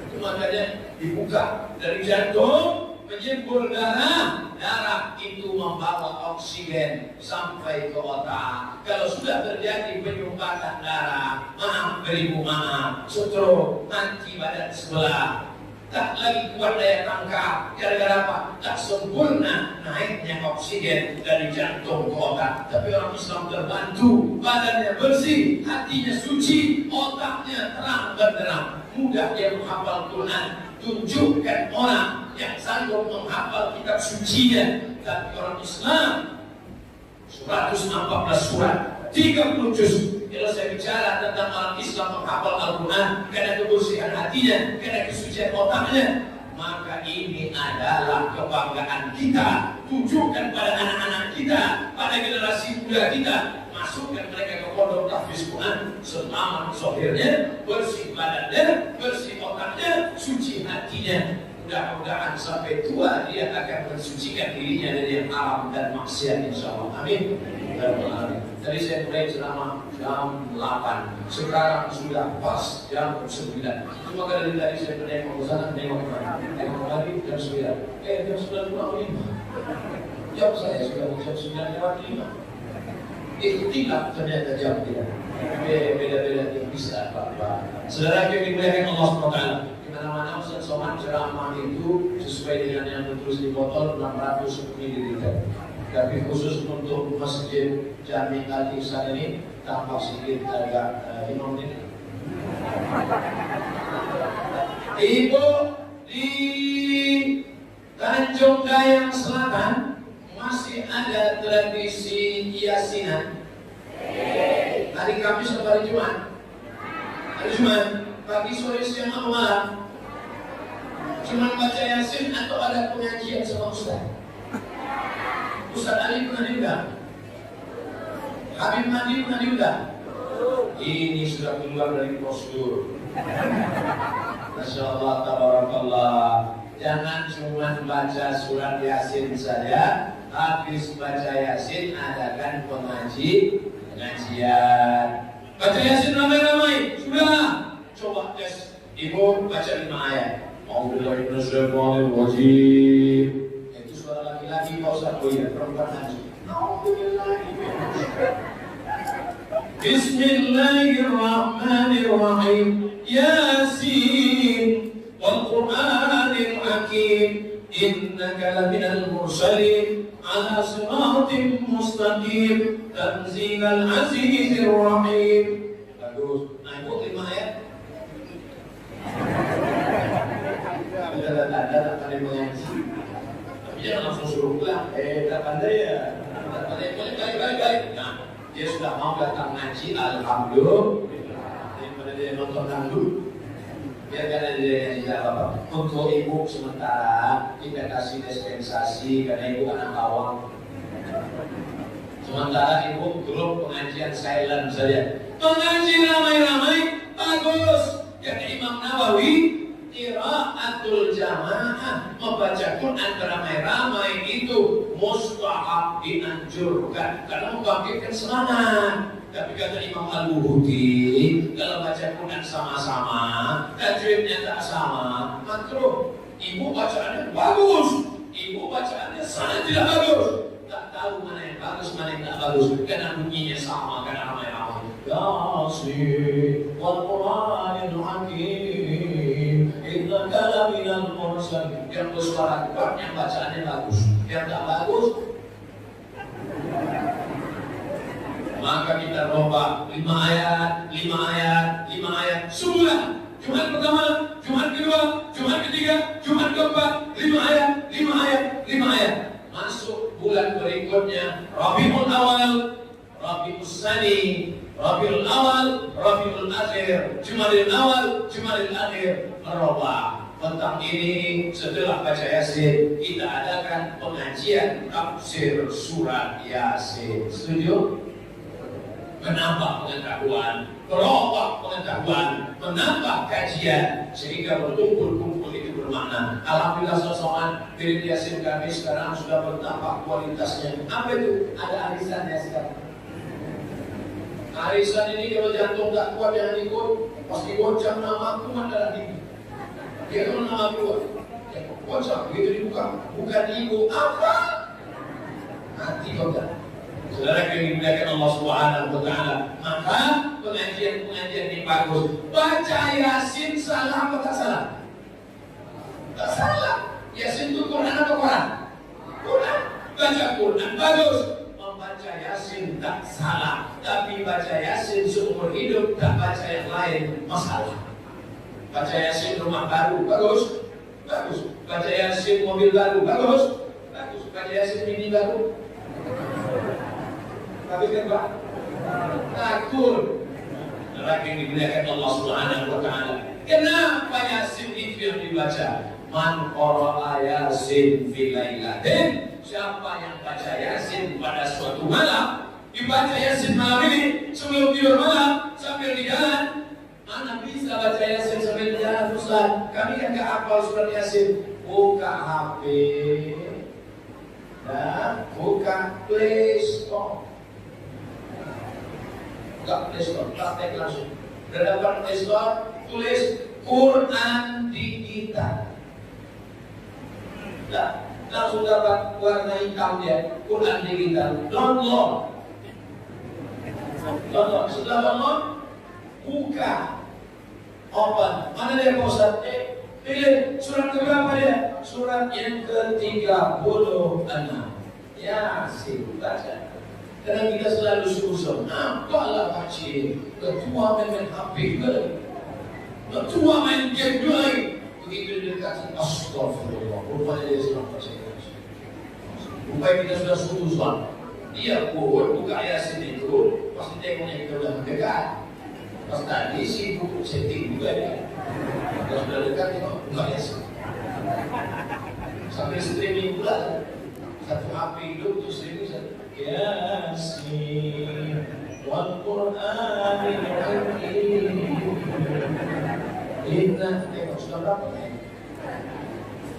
Itu makanya dibuka dari jantung menjemput darah itu membawa oksigen sampai ke otak. Kalau sudah terjadi penyumbatan darah, maaf, stroke, mati badan sebelah, tak lagi kuat daya tangkap. Gara-gara apa? Tak sempurna naiknya oksigen dari jantung ke otak. Tapi orang Islam terbantu, badannya bersih, hatinya suci, otaknya terang benderang. Mudah dia menghafal Quran. Tunjukkan orang yang sanggup menghafal kitab sucinya. Tapi orang Islam 114 surat, 30 juz. Kalau saya bicara tentang orang Islam menghafal Al-Quran karena kebersihan hatinya, karena kesucian otaknya, maka ini adalah kebanggaan kita. Tunjukkan pada anak-anak kita, pada generasi muda kita, masukkan mereka ke pondok tahfiz Quran selama zahirnya, bersih badannya, bersih otaknya, suci hatinya. Mudah-mudahan sampai tua dia akan mensucikan dirinya dari yang haram dan maksiat, insyaallah. Amin. Tadi saya mulai ceramah jam 8, sekarang sudah pas jam 9. Cuma dari tadi saya menengok ke sana, menengok ke mana, menengok lagi jam 9. Jam 9:05. Jam saya sudah jam 9:05. Ikhtilaf ternyata jam dia. Beda-beda yang bisa apa-apa. Saudara yang dimuliakan Allah SWT, di mana-mana Ustaz Somad ceramah itu sesuai dengan yang tertulis di botol 600 ml. Tapi khusus untuk masjid Jami Al-Ihsan ini tambah sedikit agak imam ini. Ibu di Tanjung Gayang Selatan masih ada tradisi yasinan. Hari Kamis atau hari Jumat? Hari Jumat, pagi, sore, siang, atau malam? Cuma baca yasin atau ada pengajian sama Ustaz? Ustaz Ali pernah diundang? Habib Mahdi pernah diundang? Ini sudah keluar dari prosedur. Masya Allah, tabarakallah. Jangan cuma baca surat yasin saja. Habis baca yasin adakan pengajian. Baca yasin ramai-ramai. Sudah. Coba tes. Ibu baca 5 ayat. A'udzubillahiminasyaitonirrajim. Itu suara laki-laki, Pak Ustaz. Oh iya, perempuan haji. Bismillahirrahmanirrahim. Yasin wal Qur'anil Hakim. Innaka laminal mursalin ala siratim mustaqim. Tanzilal azizir rahim. Bagus. Nah, ibu 5 ayat. Ada pandai mengaji. Tapi jangan langsung suruh pulang. Tak pandai ya. Tak pandai, baik. Nah, dia sudah mau datang ngaji, alhamdulillah. Daripada dia nonton dangdut, biarkan dia ngaji apa-apa. Untuk ibu sementara kita kasih dispensasi karena ibu anak awam. Sementara ibu grup pengajian silent saja. Pengaji ramai-ramai bagus. Kata Imam Nawawi, qiraatul jamaah, membaca Quran ramai-ramai itu mustahab, dianjurkan karena membangkitkan semangat. Tapi kata Imam Al-Bukhari, kalau baca Quran sama-sama, tajwidnya tak sama, makruh. Ibu bacaannya bagus, ibu bacaannya sangat tidak bagus. Tak tahu mana yang bagus, mana yang tak bagus, karena bunyinya sama, karena ramai-ramai. Yasin wal Qur'anil Hakim. Innaka laminal mursalin. Yang bersuara kuat, yang bacaannya bagus. Yang tak bagus, maka kita rombak 5 ayat, 5 ayat, 5 ayat sebulan. Jumat pertama, Jumat kedua, Jumat ketiga, Jumat keempat, 5 ayat, 5 ayat, 5 ayat. Masuk bulan berikutnya, Rabiul Awal, Rabiul Tsani, Rabiul Awal, Rabiul Akhir, Jumadil Awal, Jumadil Akhir, Rabiul. Tentang ini setelah baca Yasin kita adakan pengajian tafsir surat Yasin. Setuju? Menambah pengetahuan, berubah pengetahuan, menambah kajian sehingga berkumpul-kumpul itu bermakna. Alhamdulillah soal Wirid Yasin kami sekarang sudah bertambah kualitasnya. Apa itu? Ada arisannya sekarang. Arisan ini kalau jantung tak kuat jangan ikut, pasti goncang nama kuat dalam diri. Dia kalau nama keluar, goncang begitu dibuka, bukan ibu apa? Nanti goncang. Saudara yang dimuliakan Allah Subhanahu wa Ta'ala, maka pengajian ini bagus. Baca Yasin salah apa tak salah? Tak salah. Yasin itu Quran apa Quran? Quran. Baca Quran bagus. Membaca Yasin tak salah. Tapi baca Yasin seumur hidup, tak baca yang lain masalah. Baca Yasin rumah baru bagus. Bagus. Baca Yasin mobil baru bagus. Bagus. Baca Yasin mini baru. Tapi kan Pak? Takut. Lagi yang dimuliakan Allah Subhanahu wa Ta'ala. Kenapa Yasin itu yang dibaca? Man qara'a Yasin fi lailatin. Siapa yang baca Yasin pada suatu malam, dibaca Yasin malam ini sebelum tidur malam sambil di jalan. Mana bisa baca Yasin sambil di jalan, Ustaz? Kami kan gak hafal surat Yasin. Buka HP dan buka Play Store. Buka Play Store, praktek langsung. Udah dapat Play Store, tulis Quran digital. Nah, langsung dapat warna hitam dia, Quran digital. Download. Setelah download, buka, open. Mana dia Pak Ustaz? Pilih surat keberapa dia? Surat yang ke-36. Yasin baca. Karena kita selalu susun. Apalah baca? Ketua main HP ke? Ketua main game lagi. Begitu dekat, astagfirullah. Rupanya dia sedang baca. Rupanya kita sudah susun. Dia buka Yasin itu, pasti tengoknya kita sudah mendekat. Pas tadi sibuk setting juga ya. Kalau sudah dekat tengok buka Yasin. Sambil streaming pula. Satu HP hidup tuh streaming satu. Yasin wal Qur'anil Hakim. Inna tengok sudah berapa ya?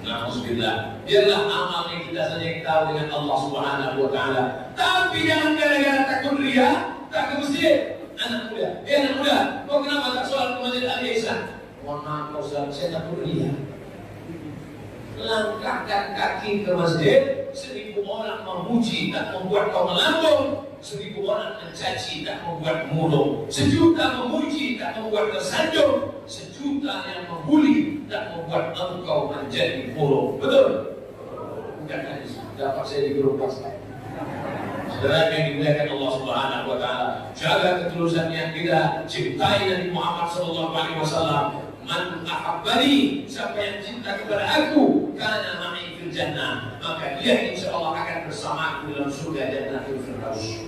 Alhamdulillah. Biarlah amalnya kita saja yang tahu dengan Allah Subhanahu wa Ta'ala. Tapi jangan gara-gara takut ria, tak ke masjid. Anak muda, anak muda, kau kenapa tak sholat ke masjid Al-Ihsan? Mohon maaf kau Ustaz, saya takut ria. Langkahkan kaki ke masjid, 1000 orang memuji tak membuat kau melambung, 1000 orang mencaci tak membuat murung, 1 juta memuji tak membuat tersanjung, 1 juta yang membuli tak membuat engkau menjadi murung. Betul? Bukan hadis. Dapat saya di grup WhatsApp. Saudara yang dimuliakan Allah Subhanahu wa Ta'ala, jaga ketulusan yang kita cintai Nabi Muhammad sallallahu alaihi wasallam. Man ahabbani, siapa yang cinta kepada aku, kana ma'i fil jannah, maka dia insyaallah akan bersamaku dalam surga Jannatul Firdaus.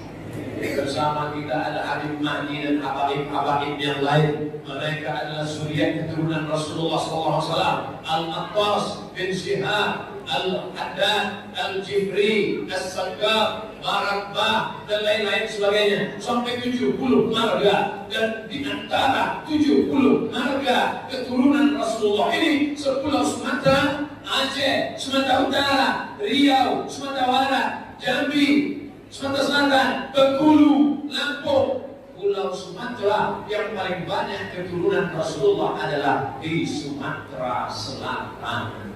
Bersama kita ada Habib Mahdi dan habaib-habaib yang lain. Mereka adalah zuriat keturunan Rasulullah SAW. Al-Abbas bin Syihab, Al-Haddad, Al-Jifri, As-Saqqaf, Marabah dan lain-lain sebagainya. Sampai 70 marga. Dan di antara 70 marga keturunan Rasulullah ini, Sepulau Sumatera, Aceh, Sumatera Utara, Riau, Sumatera Barat, Jambi, Sumatera Selatan, Bengkulu, Lampung, Pulau Sumatera yang paling banyak keturunan Rasulullah adalah di Sumatera Selatan.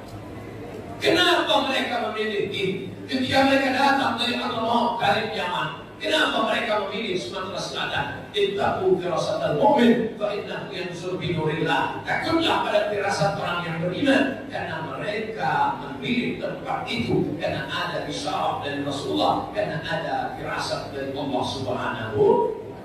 Kenapa mereka memilih ini? Ketika mereka datang dari Abdullah dari Yaman, kenapa mereka memilih Sumatera Selatan? Ittaqu firasatal mu'min fa innahu yanzur bi nurillah. Takutlah pada firasat orang yang beriman, karena mereka memilih tempat itu karena ada isyarat dari Rasulullah, karena ada firasat dari Allah Subhanahu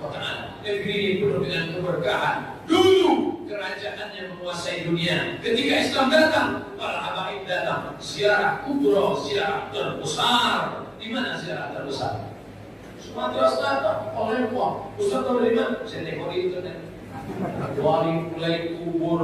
wa Ta'ala. Negeri ini penuh dengan keberkahan. Dulu kerajaan yang menguasai dunia. Ketika Islam datang, para habaib datang. Ziarah kubra, ziarah terbesar. Di mana ziarah terbesar? Sumatera Selatan, Palembang. Ustaz tahu dari mana? Saya tengok di internet. Dari mulai kubur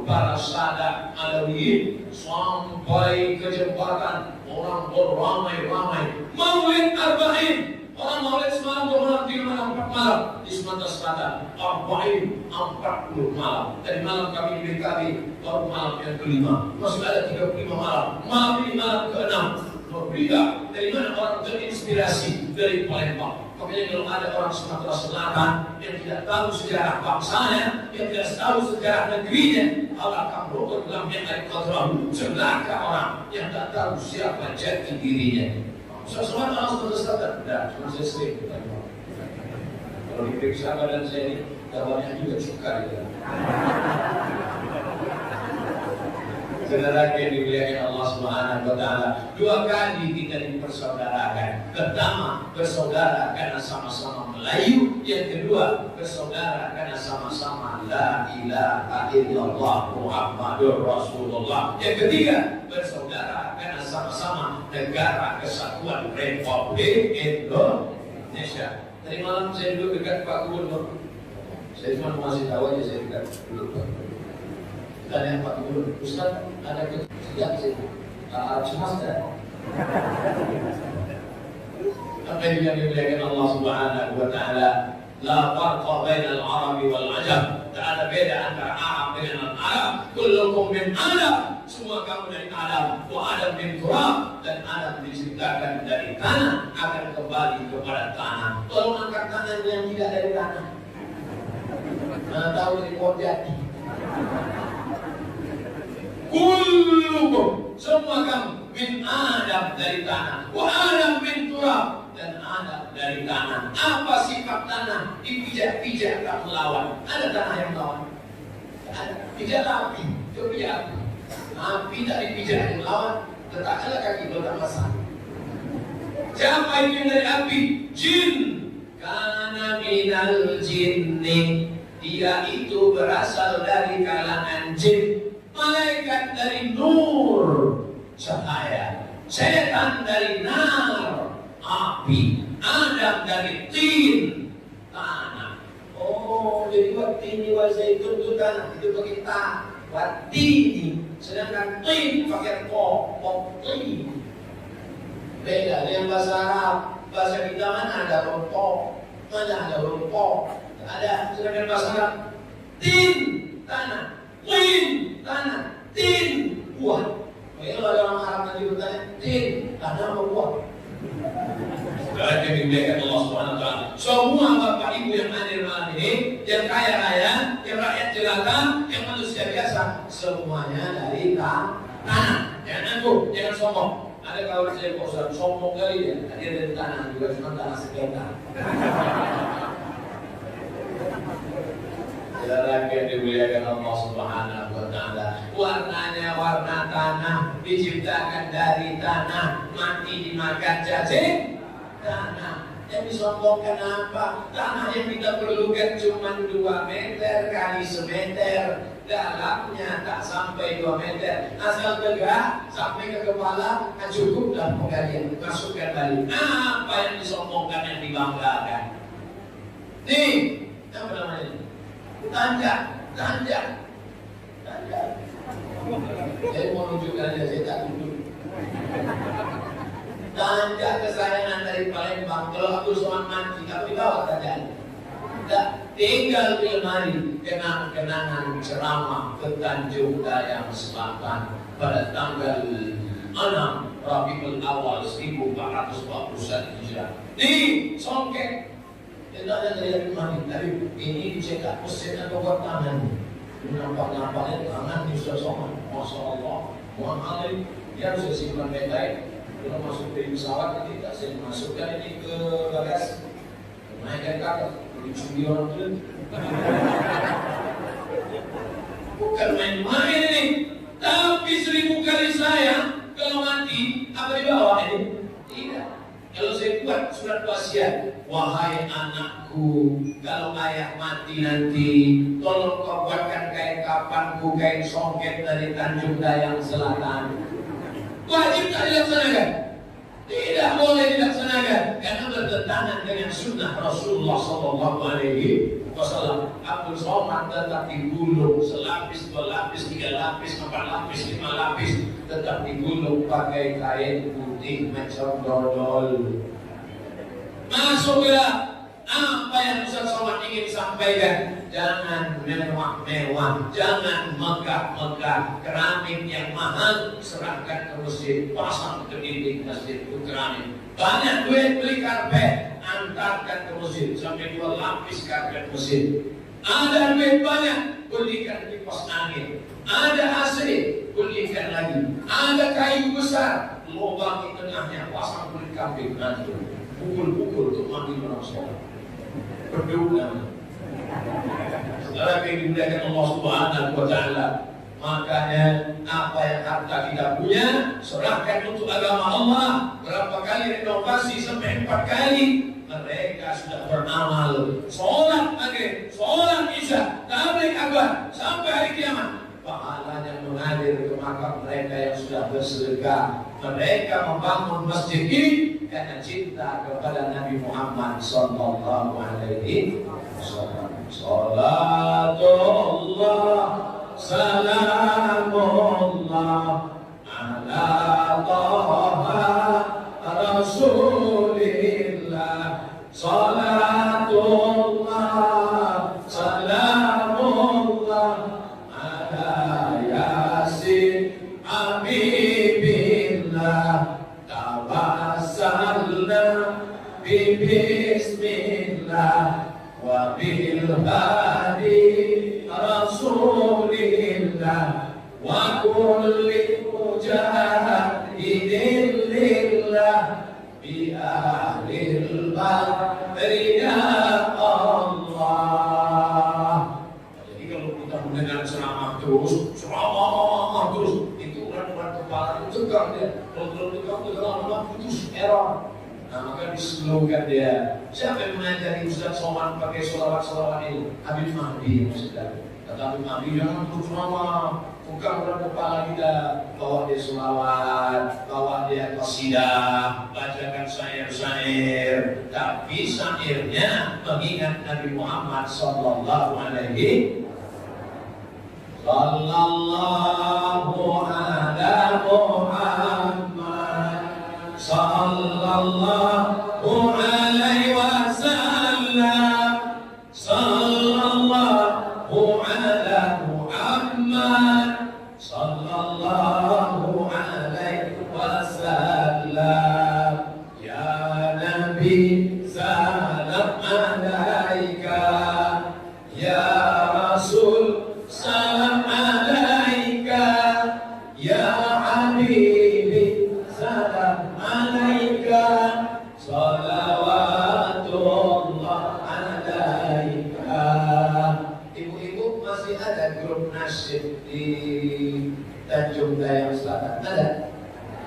para sahabat Alawiyin sampai ke jembatan, orang beramai-ramai. Maulid Arba'in, orang maulid semalam 2 malam, 3 malam, 4 malam di Sumatera Selatan. Arba'in, 40 malam. Tadi malam kami di BKB baru malam yang kelima. Masih ada 35 malam. Malam ini malam ke-6. Berbeda. Dari mana orang terinspirasi? Dari Palembang. Kemudian kalau ada orang Sumatera Selatan yang tidak tahu sejarah bangsanya, yang tidak tahu sejarah negerinya, alakam rukun dalam yang ada kodrahu, celaka orang yang tak tahu siapa jati dirinya. Sesuatu orang Sumatera Selatan, tidak, cuma saya sering. Kalau diperiksa badan saya ini, gambarnya juga suka. Saudara yang dimuliakan Allah Subhanahu wa taala, dua kali kita dipersaudarakan. Pertama, bersaudara karena sama-sama Melayu, yang kedua, bersaudara karena sama-sama la ilaha illallah Muhammadur Rasulullah. Yang ketiga, bersaudara karena sama-sama negara kesatuan Republik Indonesia. Tadi malam saya duduk dekat Pak Gubernur. Saya cuma mau kasih tahu aja, saya dekat duduk Pak. Tanya Pak Gubernur, Ustaz ada sejak situ Arab semesta. Apa yang dimuliakan Allah Subhanahu wa taala, la farqa bainal Arabi wal Ajam. Tak ada beda antara Arab dengan Arab. Kullukum min Adam. Semua kamu dari Adam. Wa Adam min Turab. Dan Adam diciptakan dari tanah, akan kembali kepada tanah. Tolong angkat tangan yang tidak dari tanah. Mana tahu dari pohon jati. Kullukum, semua kamu min Adam dari tanah, wa Adam min Turab, dan Adam dari tanah. Apa sifat tanah? Dipijak-pijak kamu lawan. Ada tanah yang lawan? Ada. Pijak api, itu pijak api. Api tak dipijak yang lawan, letakkanlah kaki letak masak. Siapa itu yang dari api? Jin. Kana minal jinni, dia itu berasal dari kalangan jin. Malaikat dari nur, cahaya. Setan dari nar, api. Adam dari tin, tanah. Oh, jadi buat tin di zaitun itu tanah, itu pakai ta. Buat tin, sedangkan tin pakai po, tin. Beda dengan bahasa Arab. Bahasa kita mana ada huruf po, mana ada huruf po. Ada, sedangkan bahasa Arab tin, tanah. Tin, tanah, tin, buah. Kalau ada orang Arab nanti bertanya, tin, tanah apa buah? Sekarang yang dimuliakan Allah Subhanahu wa taala. Semua bapak ibu yang hadir malam ini, yang kaya raya, yang rakyat jelata, yang manusia biasa, semuanya dari tanah. Jangan angkuh, jangan sombong. Ada kawan saya kok Ustaz sombong kali ya, dia dari tanah juga cuma tanah sekitar. Saudara yang dimuliakan Allah Subhanahu wa taala, warnanya warna tanah, diciptakan dari tanah, mati dimakan cacing tanah. Yang disombongkan apa? Tanah yang kita perlukan cuma 2 meter kali semeter, dalamnya tak sampai 2 meter, asal tegak sampai ke kepala, cukup dah penggalian, masukkan balik. Apa yang disombongkan, yang dibanggakan? Nih, apa namanya? Tanjak. Saya mau nunjukkan aja, saya tak duduk. Tanjak kesayangan dari Palembang. Kalau Abdul Somad mati, kamu dibawa tanjak. Tak, tinggal di lemari. Kenang-kenangan ceramah ke Tanjung Dayang Selatan pada tanggal 6 Rabiul Awal 1441 Hijrah. Di Songket. Tidak ada dari mana, tapi ini dicetak mesin atau buat tangan. Nampak-nampaknya tangan ini sudah sama. Masya Allah, Muhammad Ali, dia harus simpan baik-baik. Kalau masuk dari pesawat nanti tak saya masukkan ini ke bagasi, naikkan kakak, dicuri orang itu. Bukan main-main ini. Tapi 1000 kali saya kalau mati apa dibawa ini? Tidak. Kalau saya buat surat wasiat, wahai anakku, kalau ayah mati nanti, tolong kau buatkan kain kafanku, kain songket dari Tanjung Dayang Selatan. Wajib tak dilaksanakan? Tidak boleh dilaksanakan, karena bertentangan dengan sunnah Rasulullah SAW. Abdul Somad tetap digulung selapis, 2 lapis, 3 lapis, 4 lapis, 5 lapis, tetap digulung pakai kain putih macam dodol. Masuklah. Apa yang Ustaz Somad ingin sampaikan? Jangan mewah-mewah, jangan megah-megah. Keramik yang mahal serahkan ke masjid, pasang ke dinding masjid itu keramik. Banyak duit beli karpet, antarkan ke masjid sampai 2 lapis karpet masjid. Ada duit banyak, belikan kipas angin. Ada AC, belikan lagi. Ada kayu besar, lubang di tengahnya, pasang kulit kambing. Nanti pukul-pukul untuk mandi orang sholat. Berdoa. Saudara yang dimuliakan Allah Subhanahu wa taala, Makanya apa yang harta kita punya serahkan untuk agama Allah. Berapa kali renovasi? Sampai 4 kali. Mereka sudah beramal sholat maghrib, sholat isya, tabligh akbar sampai hari kiamat. Pahalanya mengalir ke makam mereka yang sudah bersedekah. Mereka membangun masjid ini karena cinta kepada Nabi Muhammad sallallahu alaihi wasallam. Salatullah salamullah ala Taha Rasulillah. Salatullah salamullah ala Yasin Habibillah. Tawassalna bismillah wa bil hadi Rasulillah wa kulli mujahidin lillah bi ahlil badri ya Allah. Jadi kalau kita mendengar ceramah terus itu orang-orang kepala itu tegang dia. Kalau tegang lama putus error. Nah, maka dislogan dia. Siapa yang mengajari Ustaz Somad pakai solawat ini? Habib Mahdi maksudnya. Kata Habib Mahdi, jangan terus lama. Bukan orang kepala kita. Bawa dia solawat, bawa dia qasidah, bacakan syair-syair. Tapi syairnya mengingat Nabi Muhammad sallallahu alaihi sallallahu ala Muhammad sallallahu alaihi wasallam sallallahu ala Muhammad sallallahu alaihi wasallam. Ya Nabi salam alaika, ya Rasul salam alaika, ya Habibi salam alaika, salawatullah alaika. Ibu-ibu masih ada grup nasyid di Tanjung Dayang Selatan? Ada?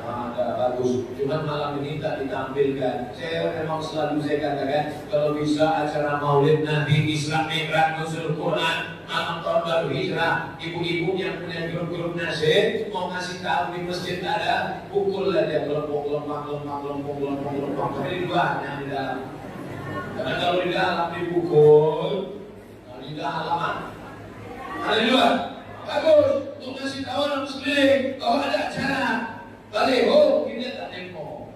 Ada, bagus. Cuman malam ini tak ditampilkan. Saya memang selalu saya katakan, kalau bisa acara Maulid Nabi, Isra Mi'raj, Nuzul Quran, malam tahun baru hijrah, ibu-ibu yang punya grup-grup nasyid mau ngasih tahu di masjid ada, pukul aja kelompok-kelompok tapi banyak di dalam. Karena kalau di dalam dipukul, kalau di dalam ada di luar. Bagus untuk ngasih tahu orang sekeliling kalau ada acara baliho, ini tak nengok.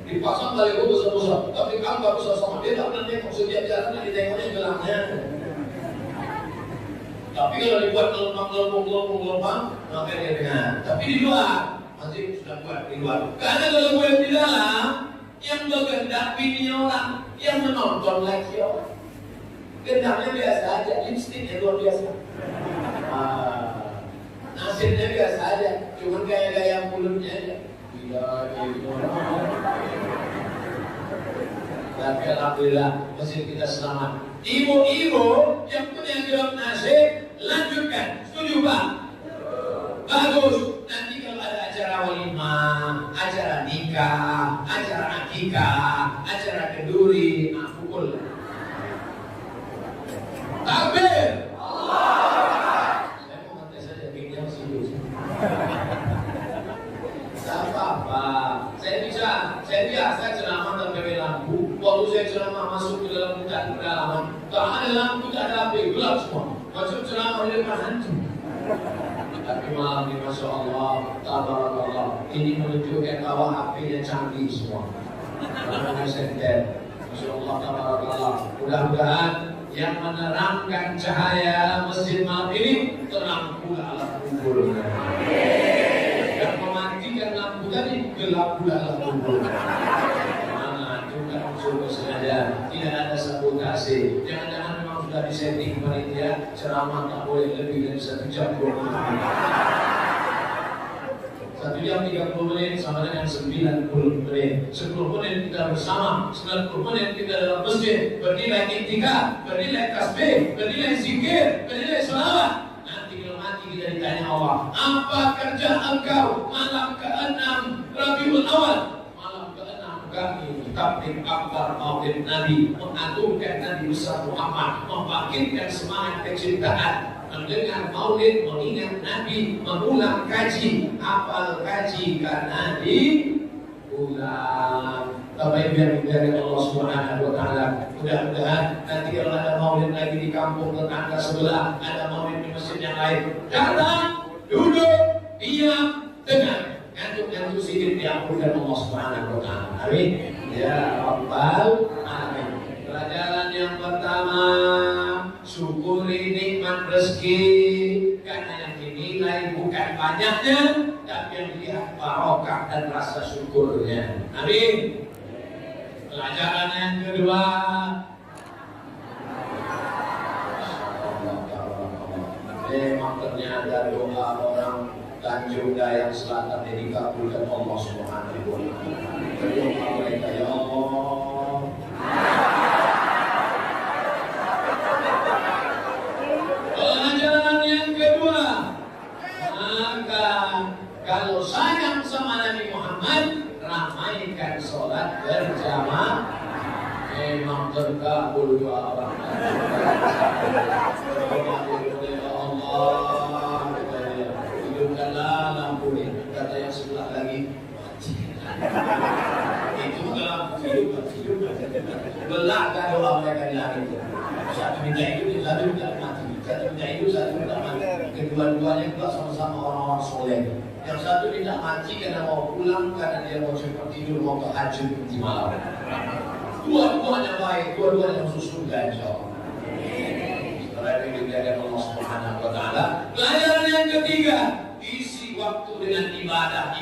Dipasang baliho besar-besar, tapi kalau nggak besar sama dia tak pernah nengok. Setiap jalan yang ditengoknya gelangnya. Tapi kalau dibuat gelombang, maka dia dengar. Tapi di luar, masih sudah buat di luar. Karena kalau buat di dalam, yang bergendak bini orang, yang menonton lagi orang. Gendaknya biasa aja, lipstiknya luar biasa. Nasibnya biasa aja, cuma gaya-gaya mulutnya aja. Tapi alhamdulillah masih kita selamat. Ibu-ibu yang punya grup nasib, lanjutkan. Setuju Pak? Bagus. Nanti kalau ada acara walimah, acara nikah, acara akikah, acara kenduri, pukul. Takbir. Saya mau ngetes saja yang sibuk. Tak apa-apa. Saya biasa ceramah tanpa lampu. Waktu saya ceramah masuk ke dalam hutan pedalaman, tak ada lampu, tak ada api, gelap semua. Macam ceramah di depan hantu. Tapi malam ini Masya Allah, tabarakallah, ini menunjukkan bahwa apinya canggih semua. Namanya senter. Masya Allah, tabarakallah. Mudah-mudahan yang menerangkan cahaya masjid malam ini terang pula alam kuburnya. Yang mematikan lampu tadi gelap pula alam kuburnya. Mana juga unsur sengaja, tidak ada sabotase. Jangan-jangan memang sudah disetting panitia ceramah tak boleh lebih dari 1 jam 20 menit. 1 jam 30 menit sama dengan 90 menit. 10 menit kita bersama, 90 menit kita dalam masjid, bernilai iktikaf, bernilai tasbih, bernilai zikir, bernilai sholawat. Nanti kalau mati kita ditanya Allah. Apa kerja engkau malam ke-6 Rabiul Awal? Malam ke-6 kami takbir akbar maulid Nabi, mengagungkan Nabi besar Muhammad, membangkitkan semangat kecintaan, mendengar maulid, mengingat Nabi, mengulang kaji, hafal kaji karena diulang. Bapak Ibu dari Allah Subhanahu wa Ta'ala, mudah-mudahan nanti kalau ada maulid lagi di kampung tetangga sebelah, ada maulid di masjid yang lain, datang, duduk, diam, dengar, ngantuk-ngantuk sedikit diampunkan Allah Subhanahu wa Ta'ala. Amin. Ya Rabbal Alamin. Pelajaran yang pertama, syukuri nikmat rezeki, karena yang dinilai bukan banyaknya, tapi yang dilihat barokah dan rasa syukurnya. Amin. Pelajaran yang kedua, memang ternyata doa orang Tanjung Dayang Selatan ini dikabulkan Allah Subhanahu wa Ta'ala. Berdoa mereka, ya Allah. Pelajaran yang kedua, maka kalau sayang sama Nabi Muhammad, ramaikan sholat berjamaah. Memang terkabul doa orang. Ya Allah, hidupkanlah lampu ini. Kata yang sebelah lagi, mati. Itu lampu hidup. Belakang doa mereka di langit. Satu minta hidup, satu minta mati. Satu minta hidup, satu minta mati. Kedua-duanya juga sama-sama orang-orang soleh. Yang satu tidak mati karena mau pulang, karena dia mau cepat tidur, mau tahajud di malam. Dua-duanya baik, dua-duanya masuk surga insyaallah. Setelah itu diberikan Allah Subhanahu wa Ta'ala. Pelajaran yang ketiga, isi waktu dengan ibadah.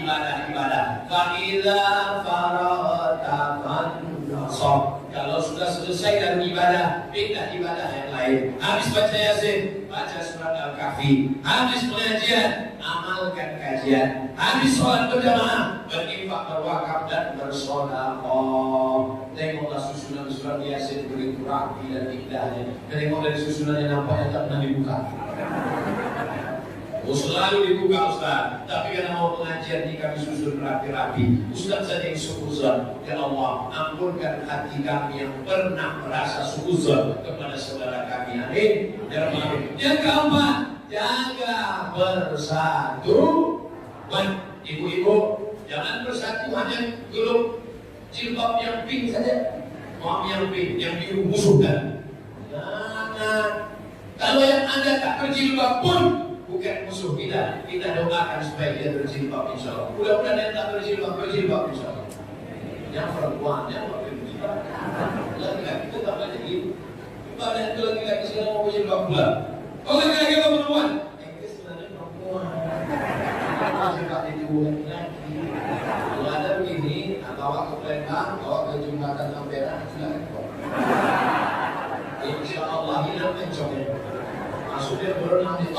Fa'idza faragta fansab. Kalau sudah selesai dari ibadah, pindah ibadah yang lain. Habis baca Yasin, baca surat Al-Kahfi. Habis pengajian, amalkan kajian. Habis sholat berjamaah, berinfak, berwakaf dan bersedekah. Tengoklah susunan surat Yasin begitu rapi dan indahnya. Tengok dari susunannya nampaknya tak pernah dibuka. Selalu dibuka Ustaz, tapi karena mau pengajian ini kami susun rapi-rapi. Ustaz saja yang suuzon. Ya Allah, ampunkan hati kami yang pernah merasa suuzon kepada saudara kami. Amin. Ya Rabbi. Yang keempat, jaga persatuan. Ibu-ibu, jangan bersatu hanya grup jilbab yang pink saja. Mau yang pink, yang biru musuhkan. Jangan. Kalau yang Anda tak berjilbab pun bukan musuh kita. Kita doakan supaya dia berjilbab insyaallah. Mudah-mudahan yang tak berjilbab insyaallah. Yang perempuan yang berjilbab. Laki-laki itu tak banyak gitu. Ibadah itu laki-laki sekarang mau berjilbab pula. Oh laki-laki apa perempuan? Itu sebenarnya perempuan. Berjilbab itu laki-laki. Kalau ada begini, bawa ke Palembang, bawa ke Jembatan Ampera, silakan. Insyaallah hilang pencongnya. Maksudnya berenang di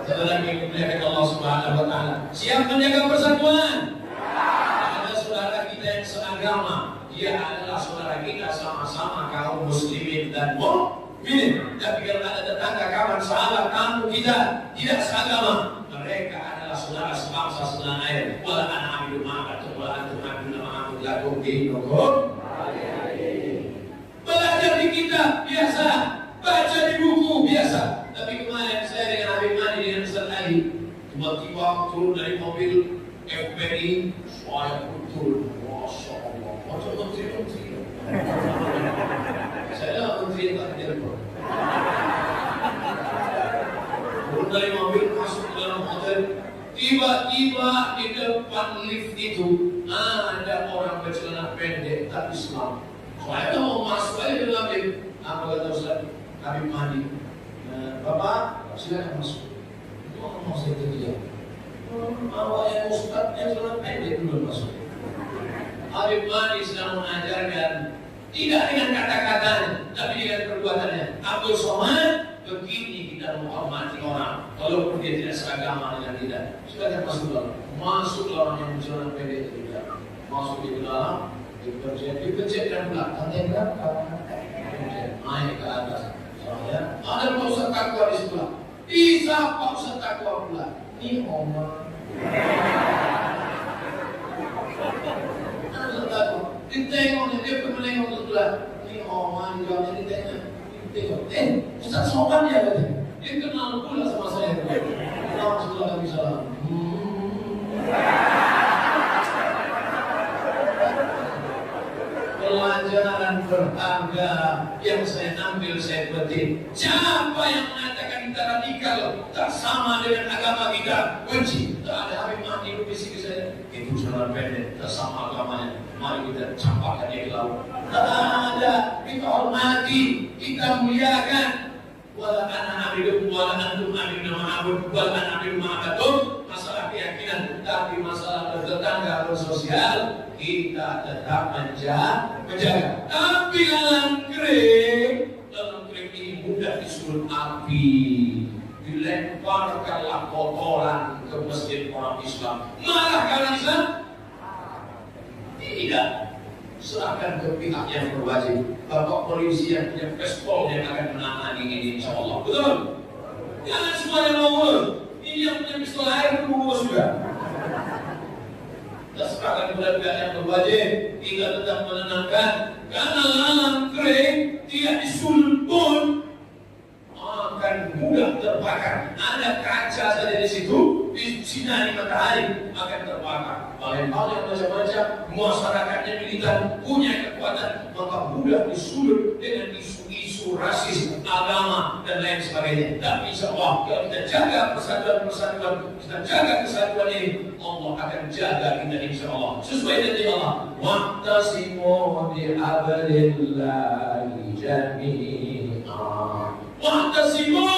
Saudara yang dimuliakan Allah Subhanahu wa Ta'ala, siap menjaga persatuan. Ada saudara kita yang seagama, dia adalah saudara kita, sama-sama kaum muslimin dan mukminin. Tapi kalau ada tetangga, kawan, sahabat, kampung kita tidak seagama, mereka adalah saudara sebangsa setanah air. Wala ana abidu ma'abatum, wala antum abidu ma'abud lakum dinukum. Belajar di kitab biasa, baca di buku biasa. Tapi kemarin saya dengan Habib Mani dengan Ustaz Ali, tiba-tiba turun dari mobil FPI, saya pun turun. Masya Allah, macam menteri-menteri. Saya menteri yang tak telepon. Turun dari mobil, masuk ke dalam hotel. Tiba-tiba di depan lift itu ada orang bercelana pendek tak Islam. Saya mau masuk aja ke dalam lift. Apa kata Ustaz Habib Mani? Bapak, silakan masuk. Itu mau saya kerja. Awak yang Ustaz yang celana pendek dulu masuk. Habib Mani sedang mengajarkan tidak dengan kata-katanya, tapi dengan perbuatannya. Abdul Somad, begini kita menghormati orang, walaupun dia tidak seagama dengan kita. Silakan masuk dalam. Masuk orang yang celana pendek itu tidak. Masuk di dalam. Dipencet dan belakang, naik ke atas. Ya. Ada Pak Ustaz takwa di sebelah. Bisa Pak Ustaz takwa pula. Ini omong. Ditengok dia menengok sebelah. Ini omong jawabnya ditengok. Ustaz sopan ya katanya. Dia kenal pula sama saya. Kenal sebelah kami salam. Pelajaran berharga yang saya ambil, saya petik. Siapa yang mengatakan kita radikal, tak sama dengan agama kita, benci, tak ada Habib Mahdi berbisik ke saya, itu jalan pendek, tak sama agamanya, mari kita campakkan dia ke laut. Tak ada, kita hormati, kita muliakan. Wala ana abidukum wala antum abiduna ma'abud wala ana abidu ma'abatum. Masalah keyakinan, tapi masalah bertetangga, bersosial, kita tetap menjaga. Tapi dalam kering ini mudah disulut api, dilemparkanlah kotoran ke masjid orang Islam. Malah kalau Islam tidak, serahkan ke pihak yang berwajib. Bapak polisi yang punya pespol yang akan menangani ini, insya Allah. Betul? Jangan semuanya mau. Ini yang punya pistol air itu mau juga. Kita serahkan kepada pihak yang berwajib. Kita tetap menenangkan. Karena alam kering tidak disulut pun akan mudah terbakar. Ada kaca saja di situ, disinari matahari akan terbakar. Hal yang macam-macam, masyarakatnya militan, punya kekuatan, maka mudah disulut dengan isu-isu rasis, agama dan lain sebagainya. Tapi insya Allah kalau kita jaga persatuan, kita jaga kesatuan ini, Allah akan jaga kita insya Allah. Sesuai dengan Allah. Wa'tasimu bihablillahi jami'an. Wa'tasimu,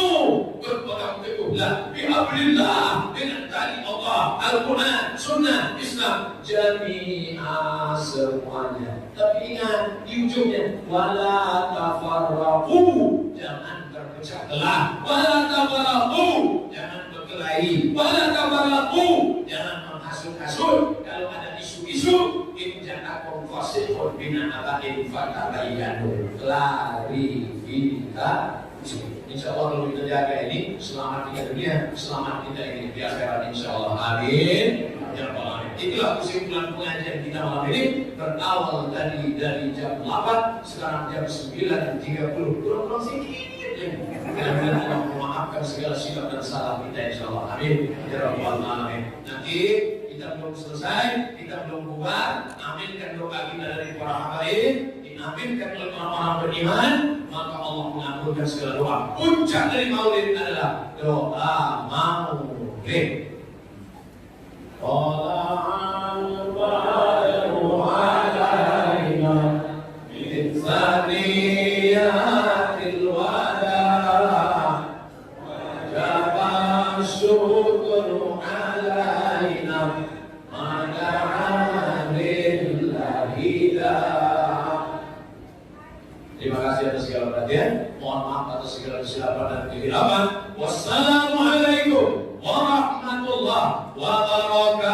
berpegang teguhlah bihablillah, dengan tali Allah, Al-Quran, Sunnah, Islam, jami'ah semuanya. Tapi ingat di ujungnya, wala tafarraqu, jangan terpecah belah. Wala tafarraqu, jangan berkelahi. Wala tafarraqu, jangan menghasut-hasut. Kalau ada isu-isu, in ja'akum fasiqun bina'abain fatabayyanu, klarifikasi. Insya Allah kalau kita jaga ini, selamat kita dunia, selamat kita ini di akhirat insya Allah. Amin. Ya Allah. Itulah kesimpulan pengajian kita malam ini, berawal dari jam 8, sekarang jam 9.30. Kurang sedikit. Mudah-mudahan Allah memaafkan segala silap dan salah kita insya Allah. Amin. Ya Rabbal Alamin. Nanti kita belum selesai, kita belum bubar. Aminkan doa kita dari para habaib, diaminkan oleh orang-orang beriman, maka Allah mengampunkan segala doa. Puncak dari maulid adalah doa maulid. Tala'al badru alaina min saniyatil wada, wajaba syukru alaina mada'a lillahi da. Terima kasih atas segala perhatian. Mohon maaf atas segala kesilapan dan kehilafan. Wassalamualaikum warahmatullahi wabarakatuh.